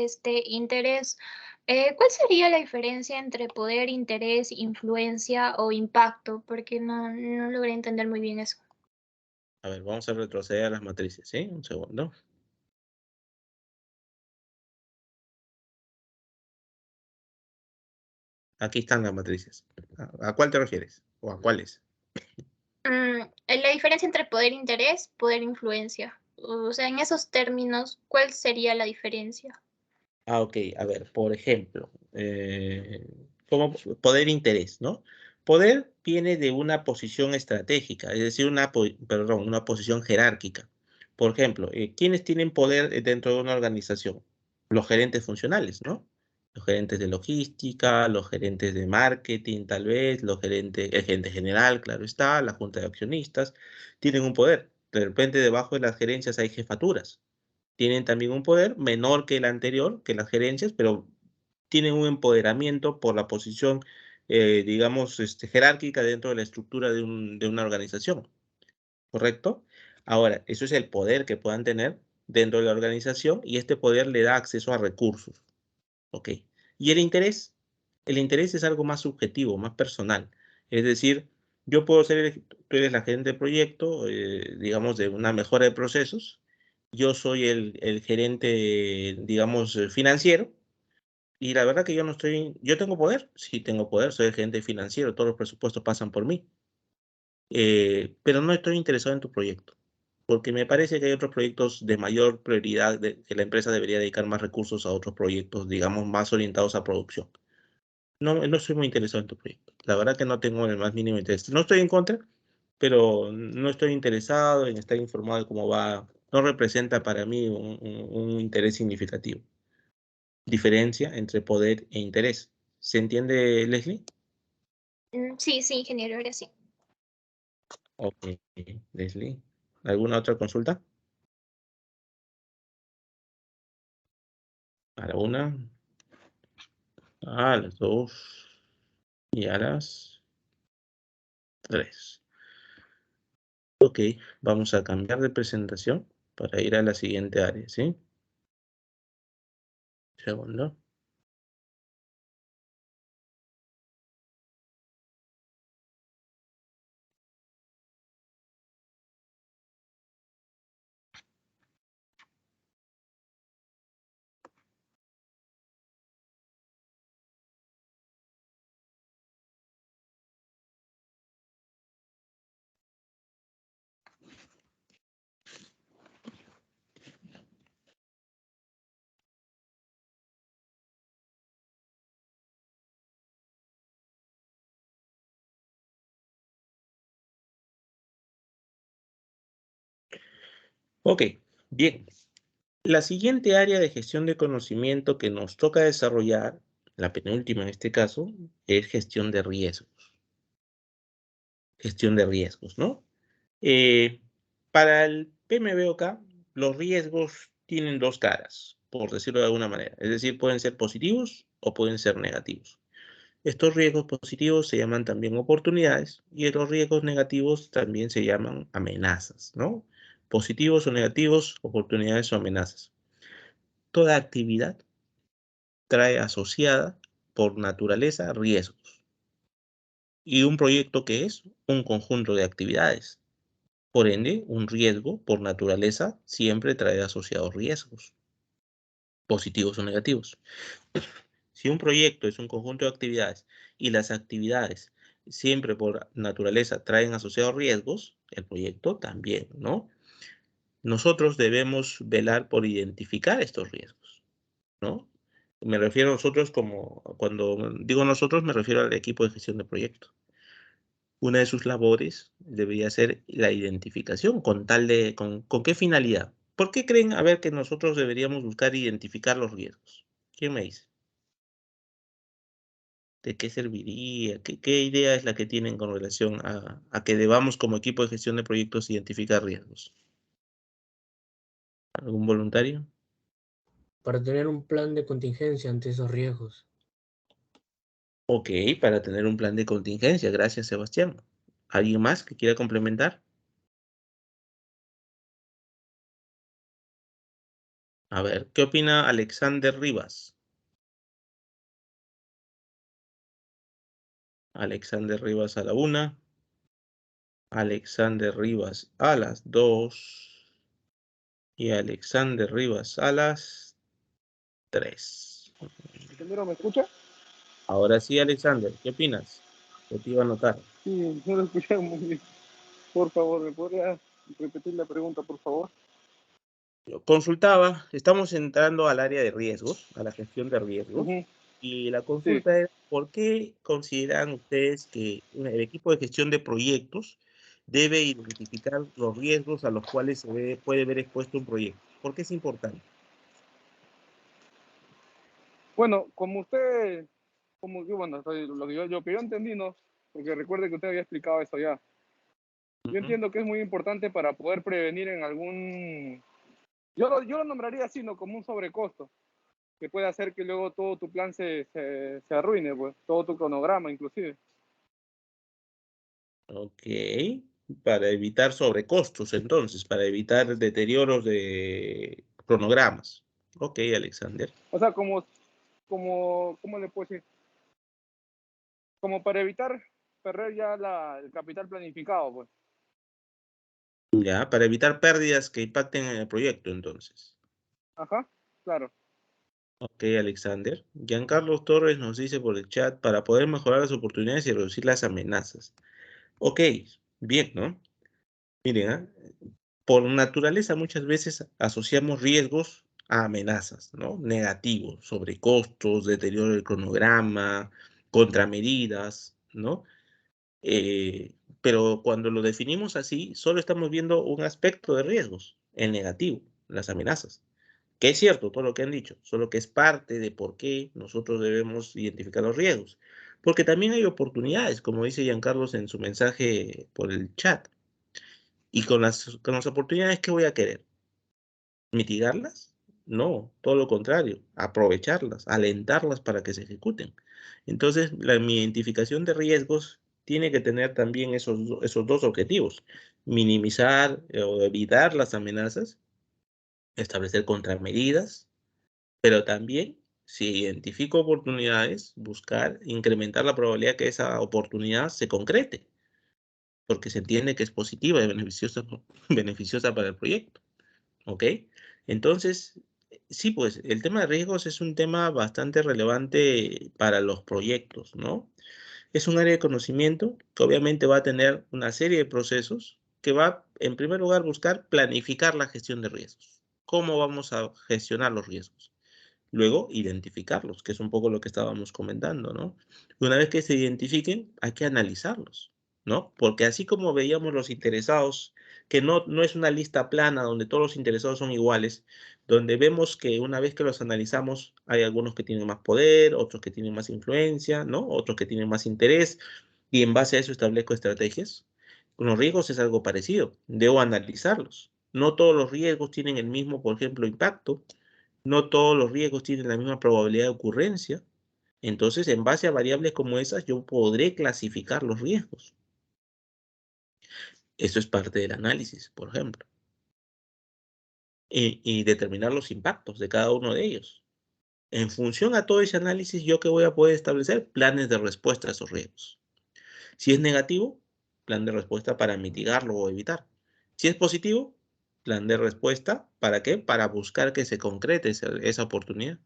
interés, ¿cuál sería la diferencia entre poder, interés, influencia o impacto? Porque no logré entender muy bien eso. A ver, vamos a retroceder a las matrices, ¿sí? Un segundo. Aquí están las matrices. ¿A cuál te refieres? ¿O a cuáles? La diferencia entre poder, interés, poder, influencia. O sea, en esos términos, ¿cuál sería la diferencia? Ok. A ver, por ejemplo, como poder interés, ¿no? Poder viene de una posición estratégica, es decir, una posición jerárquica. Por ejemplo, ¿quiénes tienen poder dentro de una organización? Los gerentes funcionales, ¿no? Los gerentes de logística, los gerentes de marketing, tal vez, el gerente general, claro está, la junta de accionistas, tienen un poder. De repente, debajo de las gerencias hay jefaturas. Tienen también un poder menor que el anterior, que las gerencias, pero tienen un empoderamiento por la posición, digamos, jerárquica dentro de la estructura de una organización. ¿Correcto? Ahora, eso es el poder que puedan tener dentro de la organización y este poder le da acceso a recursos. ¿Ok? Y el interés es algo más subjetivo, más personal. Es decir, yo puedo ser, tú eres la gerente de proyecto, digamos, de una mejora de procesos. Yo soy el gerente, digamos, financiero. Y la verdad que yo tengo poder, sí tengo poder, soy el gerente financiero, todos los presupuestos pasan por mí. Pero no estoy interesado en tu proyecto, porque me parece que hay otros proyectos de mayor prioridad, que la empresa debería dedicar más recursos a otros proyectos, digamos, más orientados a producción. No estoy muy interesado en tu proyecto. La verdad que no tengo el más mínimo interés. No estoy en contra, pero no estoy interesado en estar informado de cómo va. No representa para mí un interés significativo. Diferencia entre poder e interés. ¿Se entiende, Leslie? Sí, sí, ingeniero, ahora sí. Ok, Leslie. ¿Alguna otra consulta? A la una, a las dos y a las tres. Ok, vamos a cambiar de presentación para ir a la siguiente área, ¿sí? Segundo. Ok, bien. La siguiente área de gestión de conocimiento que nos toca desarrollar, la penúltima en este caso, es gestión de riesgos. Gestión de riesgos, ¿no? Para el PMBOK, los riesgos tienen dos caras, por decirlo de alguna manera. Es decir, pueden ser positivos o pueden ser negativos. Estos riesgos positivos se llaman también oportunidades y los riesgos negativos también se llaman amenazas, ¿no? Positivos o negativos, oportunidades o amenazas. Toda actividad trae asociada, por naturaleza, riesgos. ¿Y un proyecto qué es? Un conjunto de actividades. Por ende, un riesgo, por naturaleza, siempre trae asociados riesgos, positivos o negativos. Si un proyecto es un conjunto de actividades y las actividades siempre por naturaleza traen asociados riesgos, el proyecto también, ¿no? Nosotros debemos velar por identificar estos riesgos, ¿no? Me refiero a nosotros como, cuando digo nosotros, me refiero al equipo de gestión de proyectos. Una de sus labores debería ser la identificación, ¿con qué finalidad? ¿Por qué creen, a ver, que nosotros deberíamos buscar identificar los riesgos? ¿Quién me dice? ¿De qué serviría? ¿Qué idea es la que tienen con relación a que debamos como equipo de gestión de proyectos identificar riesgos? ¿Algún voluntario? Para tener un plan de contingencia ante esos riesgos. Ok, para tener un plan de contingencia. Gracias, Sebastián. ¿Alguien más que quiera complementar? A ver, ¿qué opina Alexander Rivas? Alexander Rivas a la 1. Alexander Rivas a las 2. Y Alexander Rivas a las 3. ¿Primero me escucha? Ahora sí, Alexander, ¿qué opinas? Yo te iba a anotar. Sí, no lo escuché muy bien. Por favor, ¿me podría repetir la pregunta, por favor? Yo consultaba, estamos entrando al área de riesgos, a la gestión de riesgos, Ujú, y la sí. consulta es, ¿por qué consideran ustedes que el equipo de gestión de proyectos debe identificar los riesgos a los cuales puede ver expuesto un proyecto? ¿Por qué es importante? Bueno, como usted, como que bueno, lo que yo entendí, ¿no? Porque recuerde que usted había explicado eso ya. Yo entiendo que es muy importante para poder prevenir en algún... yo lo nombraría así, ¿no? Como un sobrecosto, que puede hacer que luego todo tu plan se arruine, pues, todo tu cronograma inclusive. Ok, para evitar sobrecostos, entonces, para evitar deterioros de cronogramas. Ok, Alexander. O sea, ¿cómo le puedo decir? Como para evitar perder ya el capital planificado, pues. Ya, para evitar pérdidas que impacten en el proyecto, entonces. Ajá, claro. Ok, Alexander. Giancarlo Torres nos dice por el chat, para poder mejorar las oportunidades y reducir las amenazas. Ok, bien, ¿no? Miren, por naturaleza muchas veces asociamos riesgos a amenazas, ¿no? Negativos, sobrecostos, deterioro del cronograma, contramedidas, ¿no? Pero cuando lo definimos así, solo estamos viendo un aspecto de riesgos, el negativo, las amenazas. Que es cierto todo lo que han dicho, solo que es parte de por qué nosotros debemos identificar los riesgos. Porque también hay oportunidades, como dice Giancarlos en su mensaje por el chat. Y con las oportunidades, ¿qué voy a querer? ¿Mitigarlas? No, todo lo contrario, aprovecharlas, alentarlas para que se ejecuten. Entonces, mi identificación de riesgos tiene que tener también esos dos objetivos: minimizar o evitar las amenazas, establecer contramedidas, pero también, si identifico oportunidades, buscar incrementar la probabilidad que esa oportunidad se concrete, porque se entiende que es positiva y beneficiosa, beneficiosa para el proyecto. ¿Ok? Entonces, sí, pues el tema de riesgos es un tema bastante relevante para los proyectos, ¿no? Es un área de conocimiento que obviamente va a tener una serie de procesos que va, en primer lugar, buscar planificar la gestión de riesgos. ¿Cómo vamos a gestionar los riesgos? Luego, identificarlos, que es un poco lo que estábamos comentando, ¿no? Una vez que se identifiquen, hay que analizarlos, ¿no? Porque así como veíamos los interesados, que no es una lista plana donde todos los interesados son iguales, donde vemos que una vez que los analizamos, hay algunos que tienen más poder, otros que tienen más influencia, ¿no? Otros que tienen más interés, y en base a eso establezco estrategias. Con los riesgos es algo parecido, debo analizarlos. No todos los riesgos tienen el mismo, por ejemplo, impacto. No todos los riesgos tienen la misma probabilidad de ocurrencia. Entonces, en base a variables como esas, yo podré clasificar los riesgos. Eso es parte del análisis, por ejemplo. Y determinar los impactos de cada uno de ellos. En función a todo ese análisis, yo que voy a poder establecer planes de respuesta a esos riesgos. Si es negativo, plan de respuesta para mitigarlo o evitar. Si es positivo, plan de respuesta, ¿para qué? Para buscar que se concrete esa oportunidad.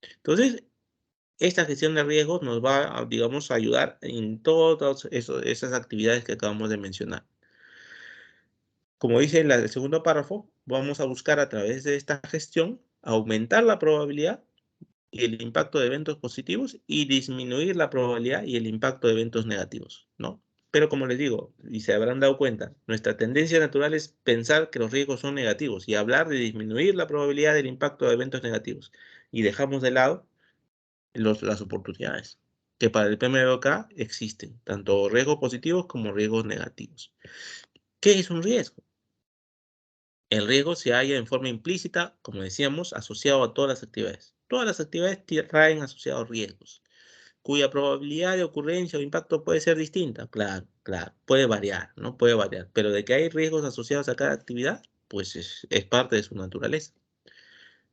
Entonces, esta gestión de riesgos nos va, digamos, a ayudar en todas esas actividades que acabamos de mencionar. Como dice en el segundo párrafo, vamos a buscar a través de esta gestión aumentar la probabilidad y el impacto de eventos positivos y disminuir la probabilidad y el impacto de eventos negativos, ¿no? Pero como les digo, y se habrán dado cuenta, nuestra tendencia natural es pensar que los riesgos son negativos y hablar de disminuir la probabilidad del impacto de eventos negativos. Y dejamos de lado las oportunidades, que para el PMBOK existen, tanto riesgos positivos como riesgos negativos. ¿Qué es un riesgo? El riesgo se halla en forma implícita, como decíamos, asociado a todas las actividades. Todas las actividades traen asociados riesgos, cuya probabilidad de ocurrencia o impacto puede ser distinta. Claro, claro, puede variar, ¿no? Puede variar, pero de que hay riesgos asociados a cada actividad, pues es parte de su naturaleza.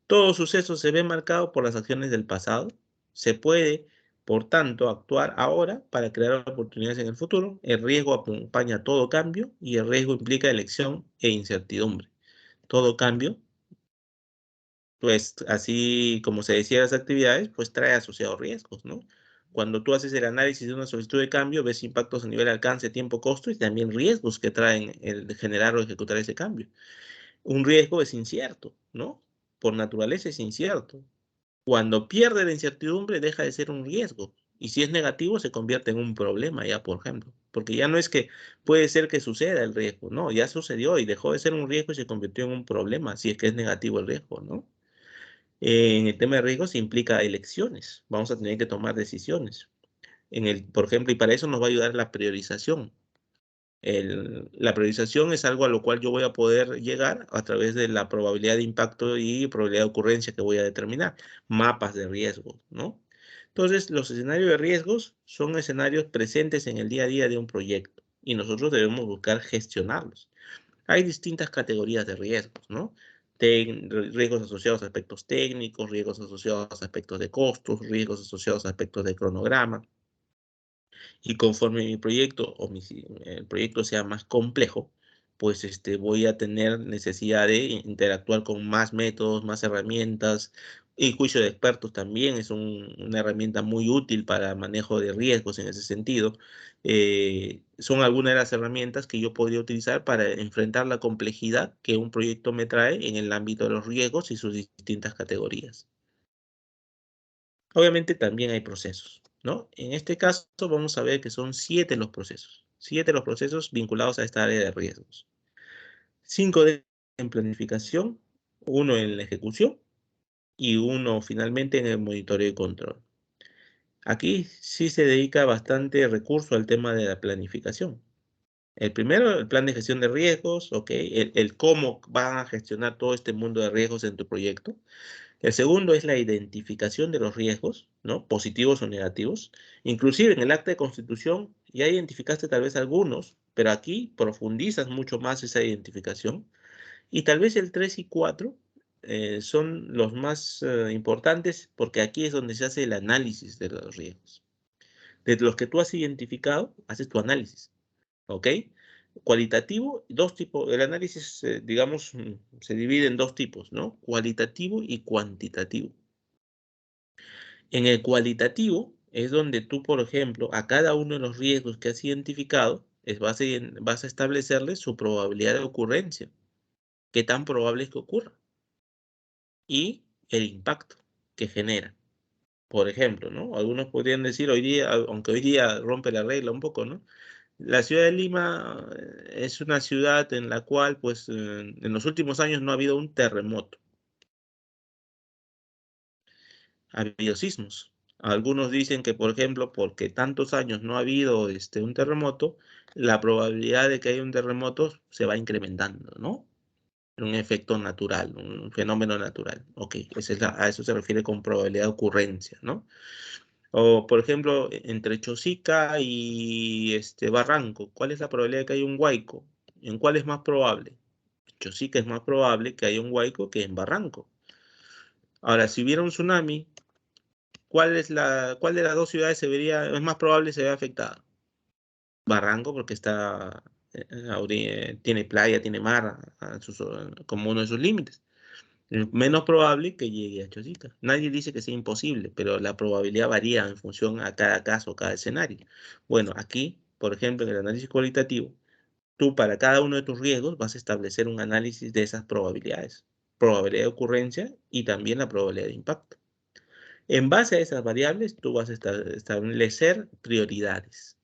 Todo suceso se ve marcado por las acciones del pasado. Se puede, por tanto, actuar ahora para crear oportunidades en el futuro. El riesgo acompaña todo cambio y el riesgo implica elección e incertidumbre. Todo cambio, pues así como se decía las actividades, pues trae asociados riesgos, ¿no? Cuando tú haces el análisis de una solicitud de cambio, ves impactos a nivel alcance, tiempo, costo y también riesgos que traen el de generar o ejecutar ese cambio. Un riesgo es incierto, ¿no? Por naturaleza es incierto. Cuando pierde la incertidumbre, deja de ser un riesgo. Y si es negativo, se convierte en un problema ya, por ejemplo. Porque ya no es que puede ser que suceda el riesgo, no, ya sucedió y dejó de ser un riesgo y se convirtió en un problema, si es que es negativo el riesgo, ¿no? En el tema de riesgos implica elecciones. Vamos a tener que tomar decisiones. Por ejemplo, y para eso nos va a ayudar la priorización. La priorización es algo a lo cual yo voy a poder llegar a través de la probabilidad de impacto y probabilidad de ocurrencia que voy a determinar. Mapas de riesgo, ¿no? Entonces, los escenarios de riesgos son escenarios presentes en el día a día de un proyecto y nosotros debemos buscar gestionarlos. Hay distintas categorías de riesgos, ¿no? Riesgos asociados a aspectos técnicos, riesgos asociados a aspectos de costos, riesgos asociados a aspectos de cronograma. Y conforme mi proyecto el proyecto sea más complejo, pues voy a tener necesidad de interactuar con más métodos, más herramientas. Y juicio de expertos también es una herramienta muy útil para manejo de riesgos en ese sentido. Son algunas de las herramientas que yo podría utilizar para enfrentar la complejidad que un proyecto me trae en el ámbito de los riesgos y sus distintas categorías. Obviamente también hay procesos, ¿no? En este caso vamos a ver que son 7 los procesos. 7 los procesos vinculados a esta área de riesgos. 5 en planificación, 1 en la ejecución y 1 finalmente en el monitoreo y control. Aquí sí se dedica bastante recurso al tema de la planificación. El primero, el plan de gestión de riesgos, ok, el cómo van a gestionar todo este mundo de riesgos en tu proyecto. El segundo es la identificación de los riesgos, ¿no? Positivos o negativos. Inclusive en el acta de constitución ya identificaste tal vez algunos, pero aquí profundizas mucho más esa identificación. Y tal vez el 3 y 4 son los más importantes porque aquí es donde se hace el análisis de los riesgos. De los que tú has identificado, haces tu análisis, ¿ok? Cualitativo, dos tipos, el análisis, digamos, se divide en dos tipos, ¿no? Cualitativo y cuantitativo. En el cualitativo es donde tú, por ejemplo, a cada uno de los riesgos que has identificado, vas a establecerle su probabilidad de ocurrencia, qué tan probable es que ocurra, y el impacto que genera. Por ejemplo, ¿no? Algunos podrían decir hoy día, aunque hoy día rompe la regla un poco, ¿no? La ciudad de Lima es una ciudad en la cual, pues, en los últimos años no ha habido un terremoto. Ha habido sismos. Algunos dicen que, por ejemplo, porque tantos años no ha habido un terremoto, la probabilidad de que haya un terremoto se va incrementando, ¿no? Un efecto natural, un fenómeno natural. Ok, a eso se refiere con probabilidad de ocurrencia, ¿no? O, por ejemplo, entre Chosica y Barranco, ¿cuál es la probabilidad de que haya un huaico? ¿En cuál es más probable? En Chosica es más probable que haya un huaico que en Barranco. Ahora, si hubiera un tsunami, ¿cuál de las dos ciudades es más probable se vea afectada? Barranco, porque tiene playa, tiene mar como uno de sus límites. Menos probable que llegue a Chosica. Nadie dice que sea imposible, pero la probabilidad varía en función a cada caso, cada escenario. Bueno, aquí, por ejemplo, en el análisis cualitativo, tú para cada uno de tus riesgos vas a establecer un análisis de esas probabilidades. Probabilidad de ocurrencia y también la probabilidad de impacto. En base a esas variables, tú vas a establecer prioridades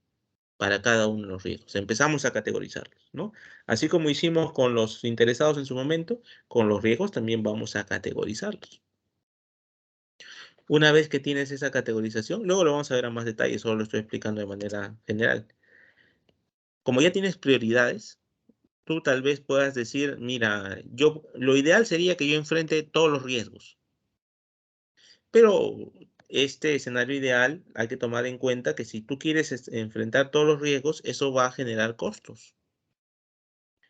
para cada uno de los riesgos. Empezamos a categorizarlos, ¿no? Así como hicimos con los interesados en su momento, con los riesgos también vamos a categorizarlos. Una vez que tienes esa categorización, luego lo vamos a ver a más detalle, solo lo estoy explicando de manera general. Como ya tienes prioridades, tú tal vez puedas decir, mira, lo ideal sería que yo enfrente todos los riesgos. Pero este escenario ideal hay que tomar en cuenta que si tú quieres enfrentar todos los riesgos, eso va a generar costos.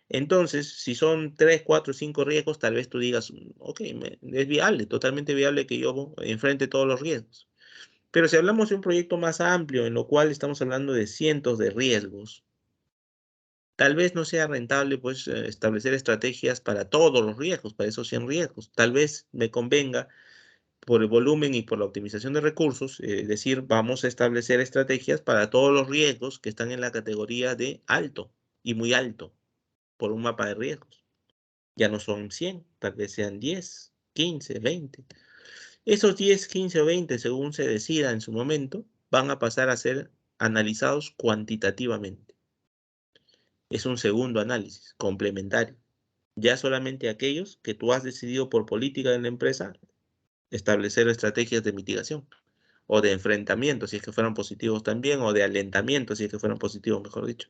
Entonces, si son 3, 4, 5 riesgos, tal vez tú digas, ok, es viable, totalmente viable que yo enfrente todos los riesgos. Pero si hablamos de un proyecto más amplio, en lo cual estamos hablando de cientos de riesgos, tal vez no sea rentable pues, establecer estrategias para todos los riesgos, para esos 100 riesgos. Tal vez me convenga por el volumen y por la optimización de recursos, decir, vamos a establecer estrategias para todos los riesgos que están en la categoría de alto y muy alto por un mapa de riesgos. Ya no son 100, tal vez sean 10, 15, 20. Esos 10, 15 o 20, según se decida en su momento, van a pasar a ser analizados cuantitativamente. Es un segundo análisis, complementario. Ya solamente aquellos que tú has decidido por política de la empresa establecer estrategias de mitigación o de enfrentamiento, si es que fueran positivos también, o de alentamiento, si es que fueran positivos, mejor dicho.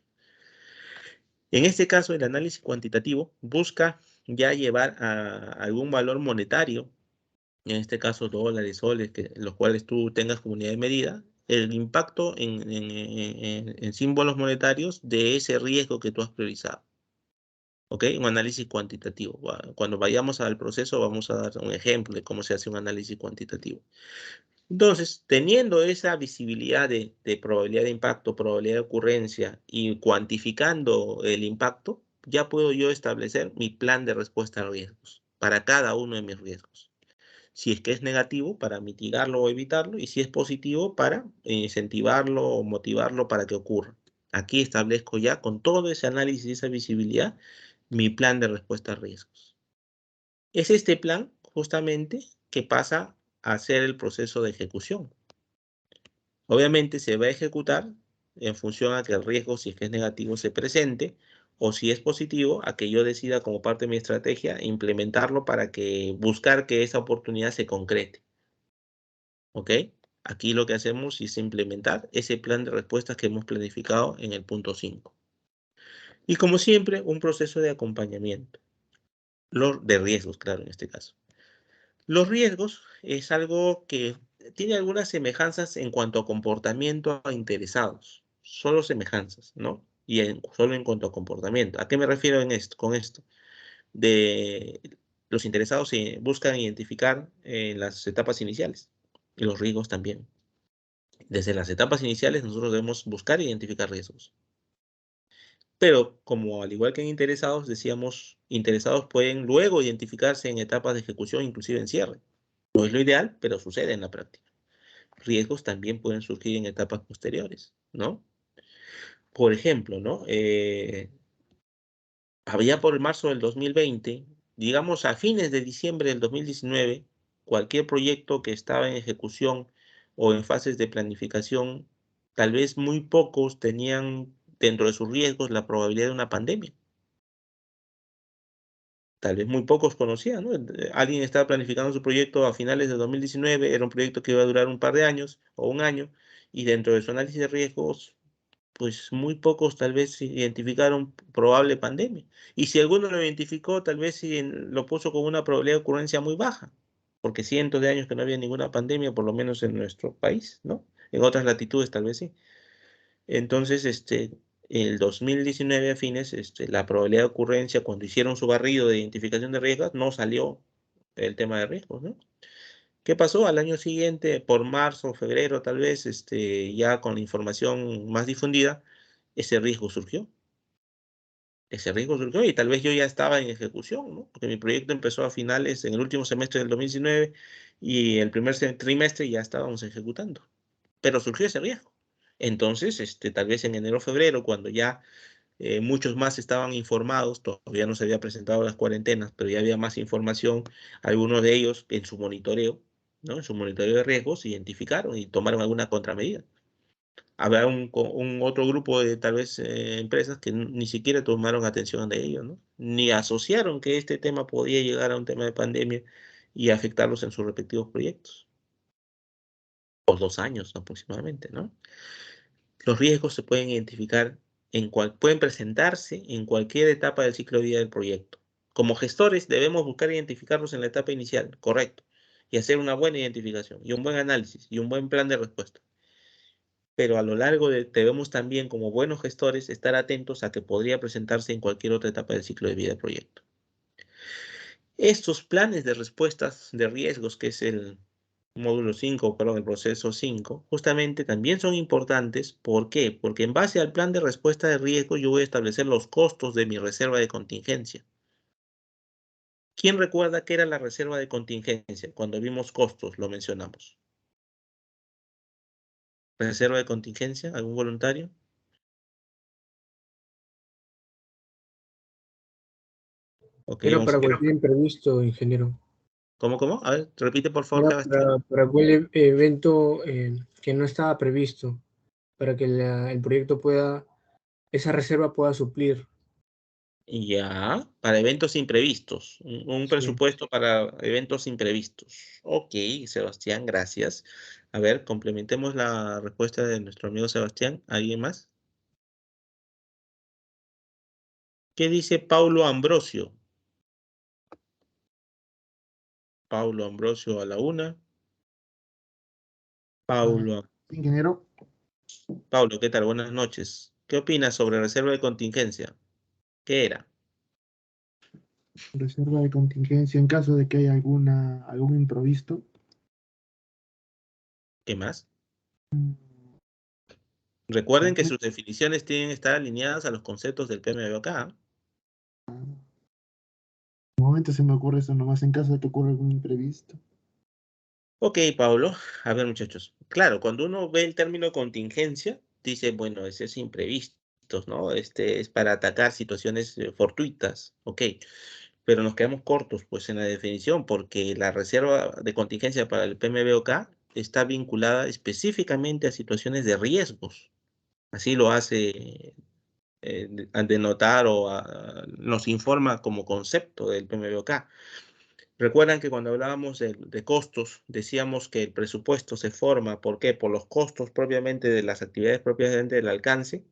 En este caso, el análisis cuantitativo busca ya llevar a algún valor monetario, en este caso dólares, soles, los cuales tú tengas como unidad de medida, el impacto en símbolos monetarios de ese riesgo que tú has priorizado. ¿Ok? Un análisis cuantitativo. Cuando vayamos al proceso vamos a dar un ejemplo de cómo se hace un análisis cuantitativo. Entonces, teniendo esa visibilidad de probabilidad de impacto, probabilidad de ocurrencia y cuantificando el impacto, ya puedo yo establecer mi plan de respuesta a riesgos para cada uno de mis riesgos. Si es que es negativo, para mitigarlo o evitarlo, y si es positivo, para incentivarlo o motivarlo para que ocurra. Aquí establezco ya con todo ese análisis y esa visibilidad mi plan de respuesta a riesgos. Es este plan justamente que pasa a ser el proceso de ejecución. Obviamente se va a ejecutar en función a que el riesgo, si es que es negativo, se presente, o si es positivo, a que yo decida como parte de mi estrategia implementarlo para buscar que esa oportunidad se concrete. ¿Ok? Aquí lo que hacemos es implementar ese plan de respuestas que hemos planificado en el punto 5. Y como siempre, un proceso de acompañamiento. De riesgos, claro, en este caso. Los riesgos es algo que tiene algunas semejanzas en cuanto a comportamiento a interesados. Solo semejanzas, ¿no? Y solo en cuanto a comportamiento. ¿A qué me refiero con esto? Los interesados buscan identificar las etapas iniciales y los riesgos también. Desde las etapas iniciales nosotros debemos buscar e identificar riesgos. Pero como al igual que en interesados, decíamos, interesados pueden luego identificarse en etapas de ejecución, inclusive en cierre. No es lo ideal, pero sucede en la práctica. Riesgos también pueden surgir en etapas posteriores, ¿no? Por ejemplo, ¿no? Había por marzo del 2020, digamos a fines de diciembre del 2019, cualquier proyecto que estaba en ejecución o en fases de planificación, tal vez muy pocos tenían dentro de sus riesgos la probabilidad de una pandemia. Tal vez muy pocos conocían, ¿no? Alguien estaba planificando su proyecto a finales de 2019, era un proyecto que iba a durar un par de años o un año, y dentro de su análisis de riesgos, pues muy pocos tal vez identificaron probable pandemia. Y si alguno lo identificó, tal vez lo puso con una probabilidad de ocurrencia muy baja, porque cientos de años que no había ninguna pandemia, por lo menos en nuestro país, ¿no? En otras latitudes tal vez sí. Entonces, el 2019 a fines, la probabilidad de ocurrencia cuando hicieron su barrido de identificación de riesgos, no salió el tema de riesgos, ¿no? ¿Qué pasó? Al año siguiente, por marzo, febrero, tal vez, ya con la información más difundida, ese riesgo surgió. Ese riesgo surgió y tal vez yo ya estaba en ejecución, ¿no? Porque mi proyecto empezó a finales, en el último semestre del 2019 y el primer trimestre ya estábamos ejecutando. Pero surgió ese riesgo. Entonces, tal vez en enero o febrero, cuando ya muchos más estaban informados, todavía no se había presentado las cuarentenas, pero ya había más información, algunos de ellos en su monitoreo, ¿no? En su monitoreo de riesgos, identificaron y tomaron alguna contramedida. Habrá un otro grupo de tal vez empresas que ni siquiera tomaron atención de ello, ¿no? Ni asociaron que este tema podía llegar a un tema de pandemia y afectarlos en sus respectivos proyectos. Por 2 años aproximadamente, ¿no? Los riesgos se pueden identificar pueden presentarse en cualquier etapa del ciclo de vida del proyecto. Como gestores debemos buscar identificarlos en la etapa inicial, correcto, y hacer una buena identificación y un buen análisis y un buen plan de respuesta. Pero a lo largo debemos también, como buenos gestores, estar atentos a que podría presentarse en cualquier otra etapa del ciclo de vida del proyecto. Estos planes de respuestas de riesgos, que es el módulo 5, perdón, el proceso 5, justamente también son importantes. ¿Por qué? Porque en base al plan de respuesta de riesgo yo voy a establecer los costos de mi reserva de contingencia. ¿Quién recuerda qué era la reserva de contingencia? Cuando vimos costos, lo mencionamos. ¿Reserva de contingencia? ¿Algún voluntario? Ok, Era vamos para a... cualquier imprevisto, ingeniero. ¿Cómo? A ver, repite por favor, Era Sebastián. para cualquier evento que no estaba previsto, para que el proyecto esa reserva pueda suplir. Ya, para eventos imprevistos. Un Sí. presupuesto para eventos imprevistos. Ok, Sebastián, gracias. A ver, complementemos la respuesta de nuestro amigo Sebastián. ¿Alguien más? ¿Qué dice Paulo Ambrosio? Paulo Ambrosio a la una. Paulo, Ingeniero, Paulo, ¿qué tal? Buenas noches. ¿Qué opinas sobre reserva de contingencia? ¿Qué era? reserva de contingencia en caso de que haya algún imprevisto. ¿Qué más? Mm, Recuerden que sus definiciones tienen que estar alineadas a los conceptos del PMBOK. De momento se me ocurre eso nomás en caso de que ocurra algún imprevisto. Ok, Pablo. A ver, muchachos. Claro, cuando uno ve el término contingencia, dice, bueno, ese es imprevistos, ¿no? Este es para atacar situaciones fortuitas. Ok, pero nos quedamos cortos, pues, en la definición, porque la reserva de contingencia para el PMBOK está vinculada específicamente a situaciones de riesgos. Así lo hace al denotar o nos informa como concepto del PMBOK. Recuerdan que cuando hablábamos de costos, decíamos que el presupuesto se forma, ¿por qué? Por los costos propiamente de las actividades propiamente del alcance,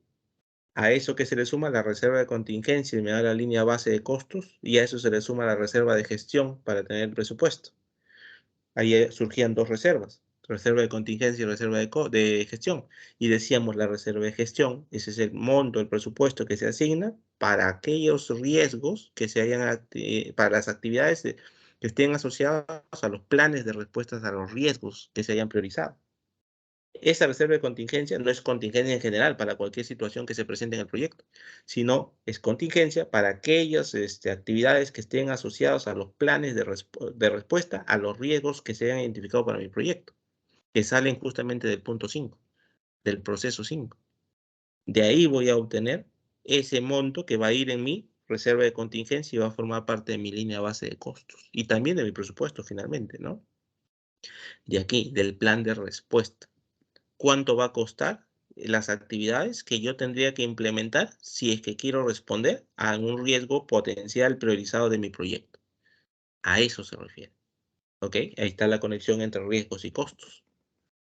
a eso que se le suma la reserva de contingencia y me da la línea base de costos, y a eso se le suma la reserva de gestión para tener el presupuesto. Ahí surgían dos reservas, reserva de contingencia y reserva de gestión. Y decíamos la reserva de gestión, ese es el monto, el presupuesto que se asigna para aquellos riesgos que se hayan, para las actividades que estén asociadas a los planes de respuestas a los riesgos que se hayan priorizado. Esa reserva de contingencia no es contingencia en general para cualquier situación que se presente en el proyecto, sino es contingencia para aquellas actividades que estén asociadas a los planes de respuesta a los riesgos que se hayan identificado para mi proyecto, que salen justamente del punto 5, del proceso 5. De ahí voy a obtener ese monto que va a ir en mi reserva de contingencia y va a formar parte de mi línea base de costos y también de mi presupuesto finalmente, ¿no? De aquí, del plan de respuesta. ¿Cuánto va a costar las actividades que yo tendría que implementar si es que quiero responder a un riesgo potencial priorizado de mi proyecto? A eso se refiere. ¿Ok? Ahí está la conexión entre riesgos y costos.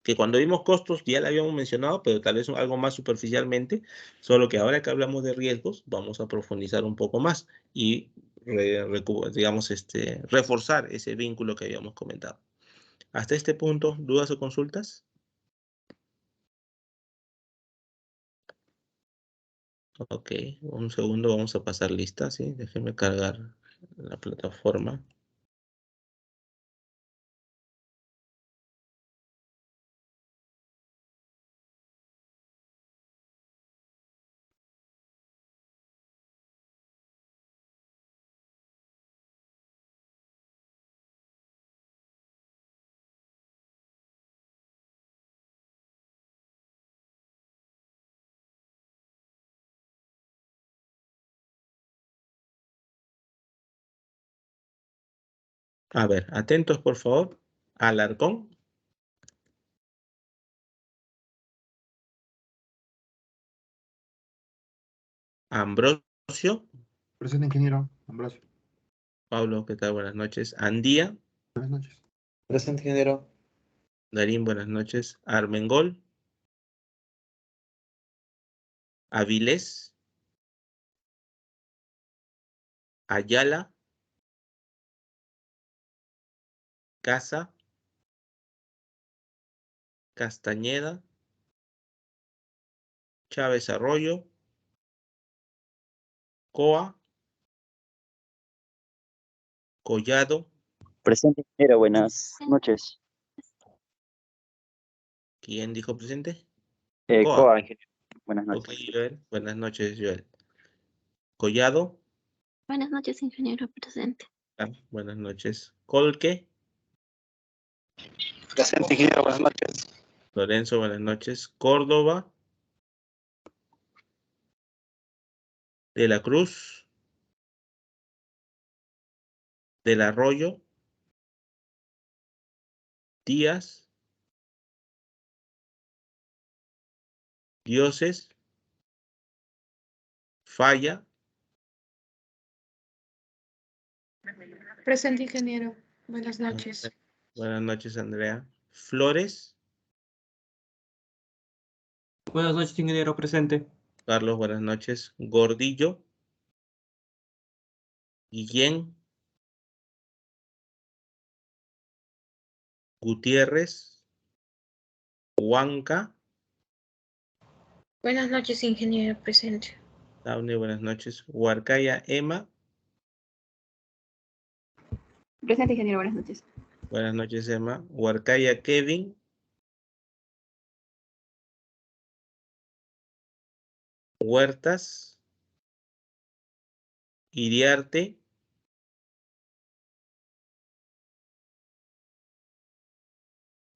Que cuando vimos costos ya la habíamos mencionado, pero tal vez algo más superficialmente, solo que ahora que hablamos de riesgos, vamos a profundizar un poco más y, digamos, reforzar ese vínculo que habíamos comentado. Hasta este punto, ¿dudas o consultas? Ok, un segundo, vamos a pasar lista, ¿sí? Déjenme cargar la plataforma. A ver, atentos por favor. Alarcón. Ambrosio. Presente, ingeniero. Ambrosio. Pablo, ¿qué tal? Buenas noches. Andía. Buenas noches. Presente, ingeniero. Darín, buenas noches. Armengol. Avilés. Ayala. Casa. Castañeda. Chávez Arroyo. Coa. Collado. Presente, ingeniero, buenas noches. ¿Quién dijo presente? Coa. Coa, ingeniero, buenas Ok, noches. Joel. Buenas noches, Joel. Collado. Buenas noches, ingeniero presente. Buenas noches. Colque. Presente, ingeniero, buenas noches. Lorenzo, buenas noches. Córdoba. De la Cruz. Del Arroyo. Díaz. Dioses. Falla. Presente, ingeniero. Buenas noches. Buenas noches, Andrea. Flores. Buenas noches, ingeniero, presente. Carlos, buenas noches. Gordillo. Guillén. Gutiérrez. Huanca. Buenas noches, ingeniero. Presente. Daune, buenas noches. Huarcaya, Emma. Presente, ingeniero, buenas noches. Buenas noches, Emma. Huarcaya, Kevin. Huertas. Iriarte.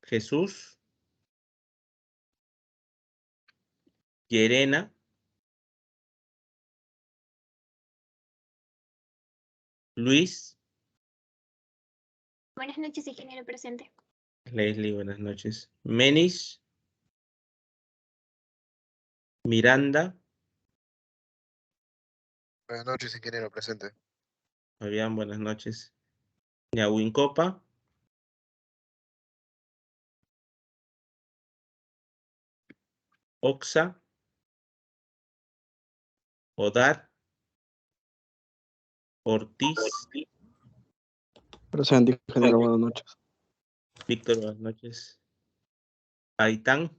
Jesús. Llerena. Luis. Buenas noches, ingeniero presente. Leslie, buenas noches. Menis. Miranda. Buenas noches, ingeniero, presente. Fabián, buenas noches. Ñahuincopa. Oxa. Odar. Ortiz. Presente, ingeniero, buenas noches. Víctor, buenas noches. Aitán.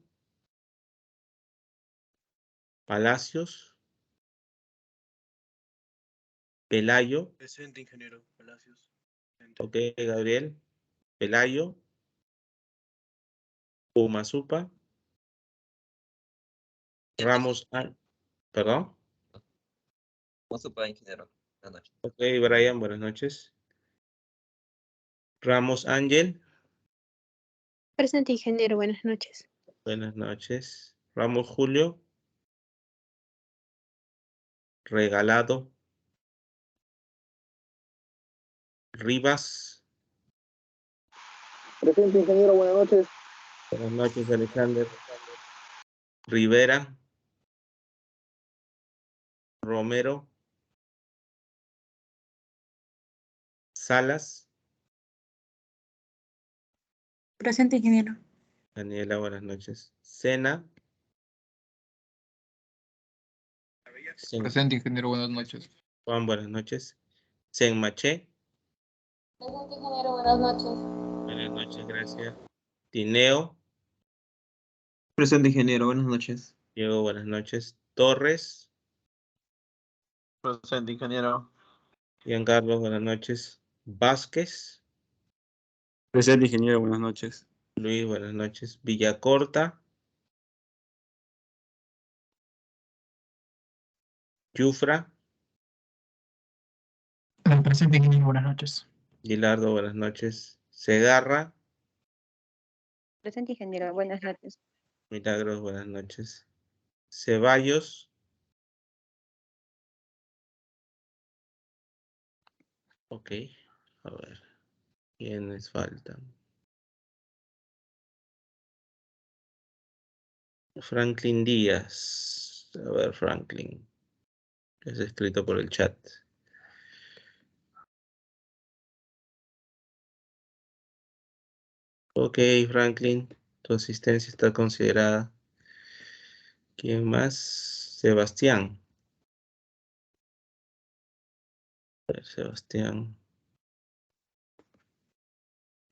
Palacios. Pelayo. Presente, ingeniero, Palacios. Ok, Gabriel. Pelayo. Umasupa. Ramos. Perdón. Umasupa, ingeniero. Buenas noches. Ok, Brian, buenas noches. Ramos Ángel. Presente, ingeniero, buenas noches. Buenas noches. Ramos Julio. Regalado. Rivas. Presente, ingeniero, buenas noches. Buenas noches, Alexander. Rivera. Romero. Salas. Presente, ingeniero. Daniela, buenas noches. Sena. Presente, ingeniero, buenas noches. Juan, buenas noches. Senmaché. Presente, ingeniero, buenas noches. Buenas noches, gracias. Tineo. Presente, ingeniero, buenas noches. Diego, buenas noches. Torres. Presente, ingeniero. Giancarlo, buenas noches. Vázquez. Presente, ingeniero, buenas noches. Luis, buenas noches. Villacorta. Yufra. Presente, ingeniero, buenas noches. Gilardo, buenas noches. Segarra. Presente, ingeniero, buenas noches. Milagros, buenas noches. Ceballos. Ok, a ver. ¿Quiénes faltan? Franklin Díaz. A ver, Franklin. Es escrito por el chat. Ok, Franklin. Tu asistencia está considerada. ¿Quién más? Sebastián. A ver, Sebastián.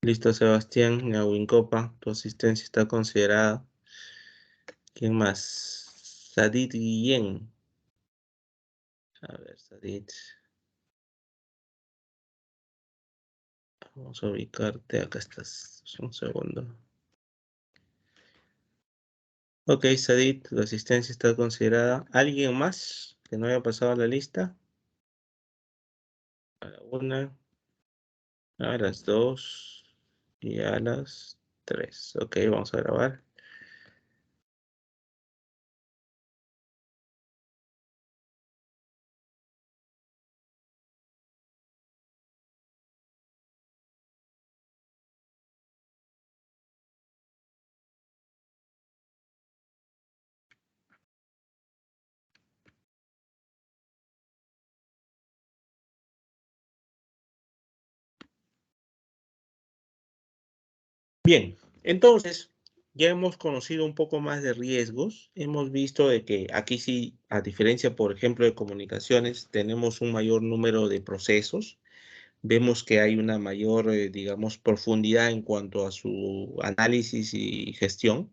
Listo, Sebastián. Ñahuincopa. Tu asistencia está considerada. ¿Quién más? Sadit Guillén. A ver, Sadit. Vamos a ubicarte. Acá estás. Un segundo. Ok, Sadit, tu asistencia está considerada. ¿Alguien más que no haya pasado a la lista? A la 1, a las 2 y a las 3. Ok, vamos a grabar. Bien, entonces, ya hemos conocido un poco más de riesgos. Hemos visto de que aquí sí, a diferencia, por ejemplo, de comunicaciones, tenemos un mayor número de procesos. Vemos que hay una mayor, digamos, profundidad en cuanto a su análisis y gestión.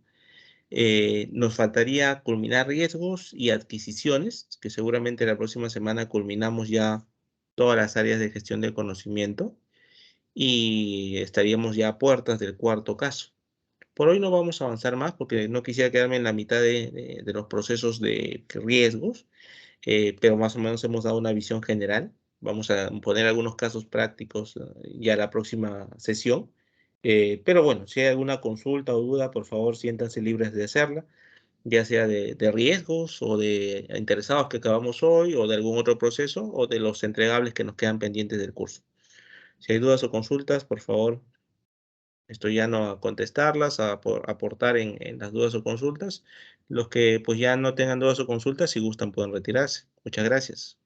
Nos faltaría culminar riesgos y adquisiciones, que seguramente la próxima semana culminamos ya todas las áreas de gestión del conocimiento y estaríamos ya a puertas del cuarto caso. Por hoy no vamos a avanzar más porque no quisiera quedarme en la mitad de los procesos de riesgos, pero más o menos hemos dado una visión general. Vamos a poner algunos casos prácticos ya la próxima sesión. Pero bueno, si hay alguna consulta o duda, por favor, siéntanse libres de hacerla, ya sea de riesgos o de interesados que acabamos hoy o de algún otro proceso o de los entregables que nos quedan pendientes del curso. Si hay dudas o consultas, por favor, estoy ya no a contestarlas, a aportar en las dudas o consultas. Los que pues ya no tengan dudas o consultas, si gustan pueden retirarse. Muchas gracias.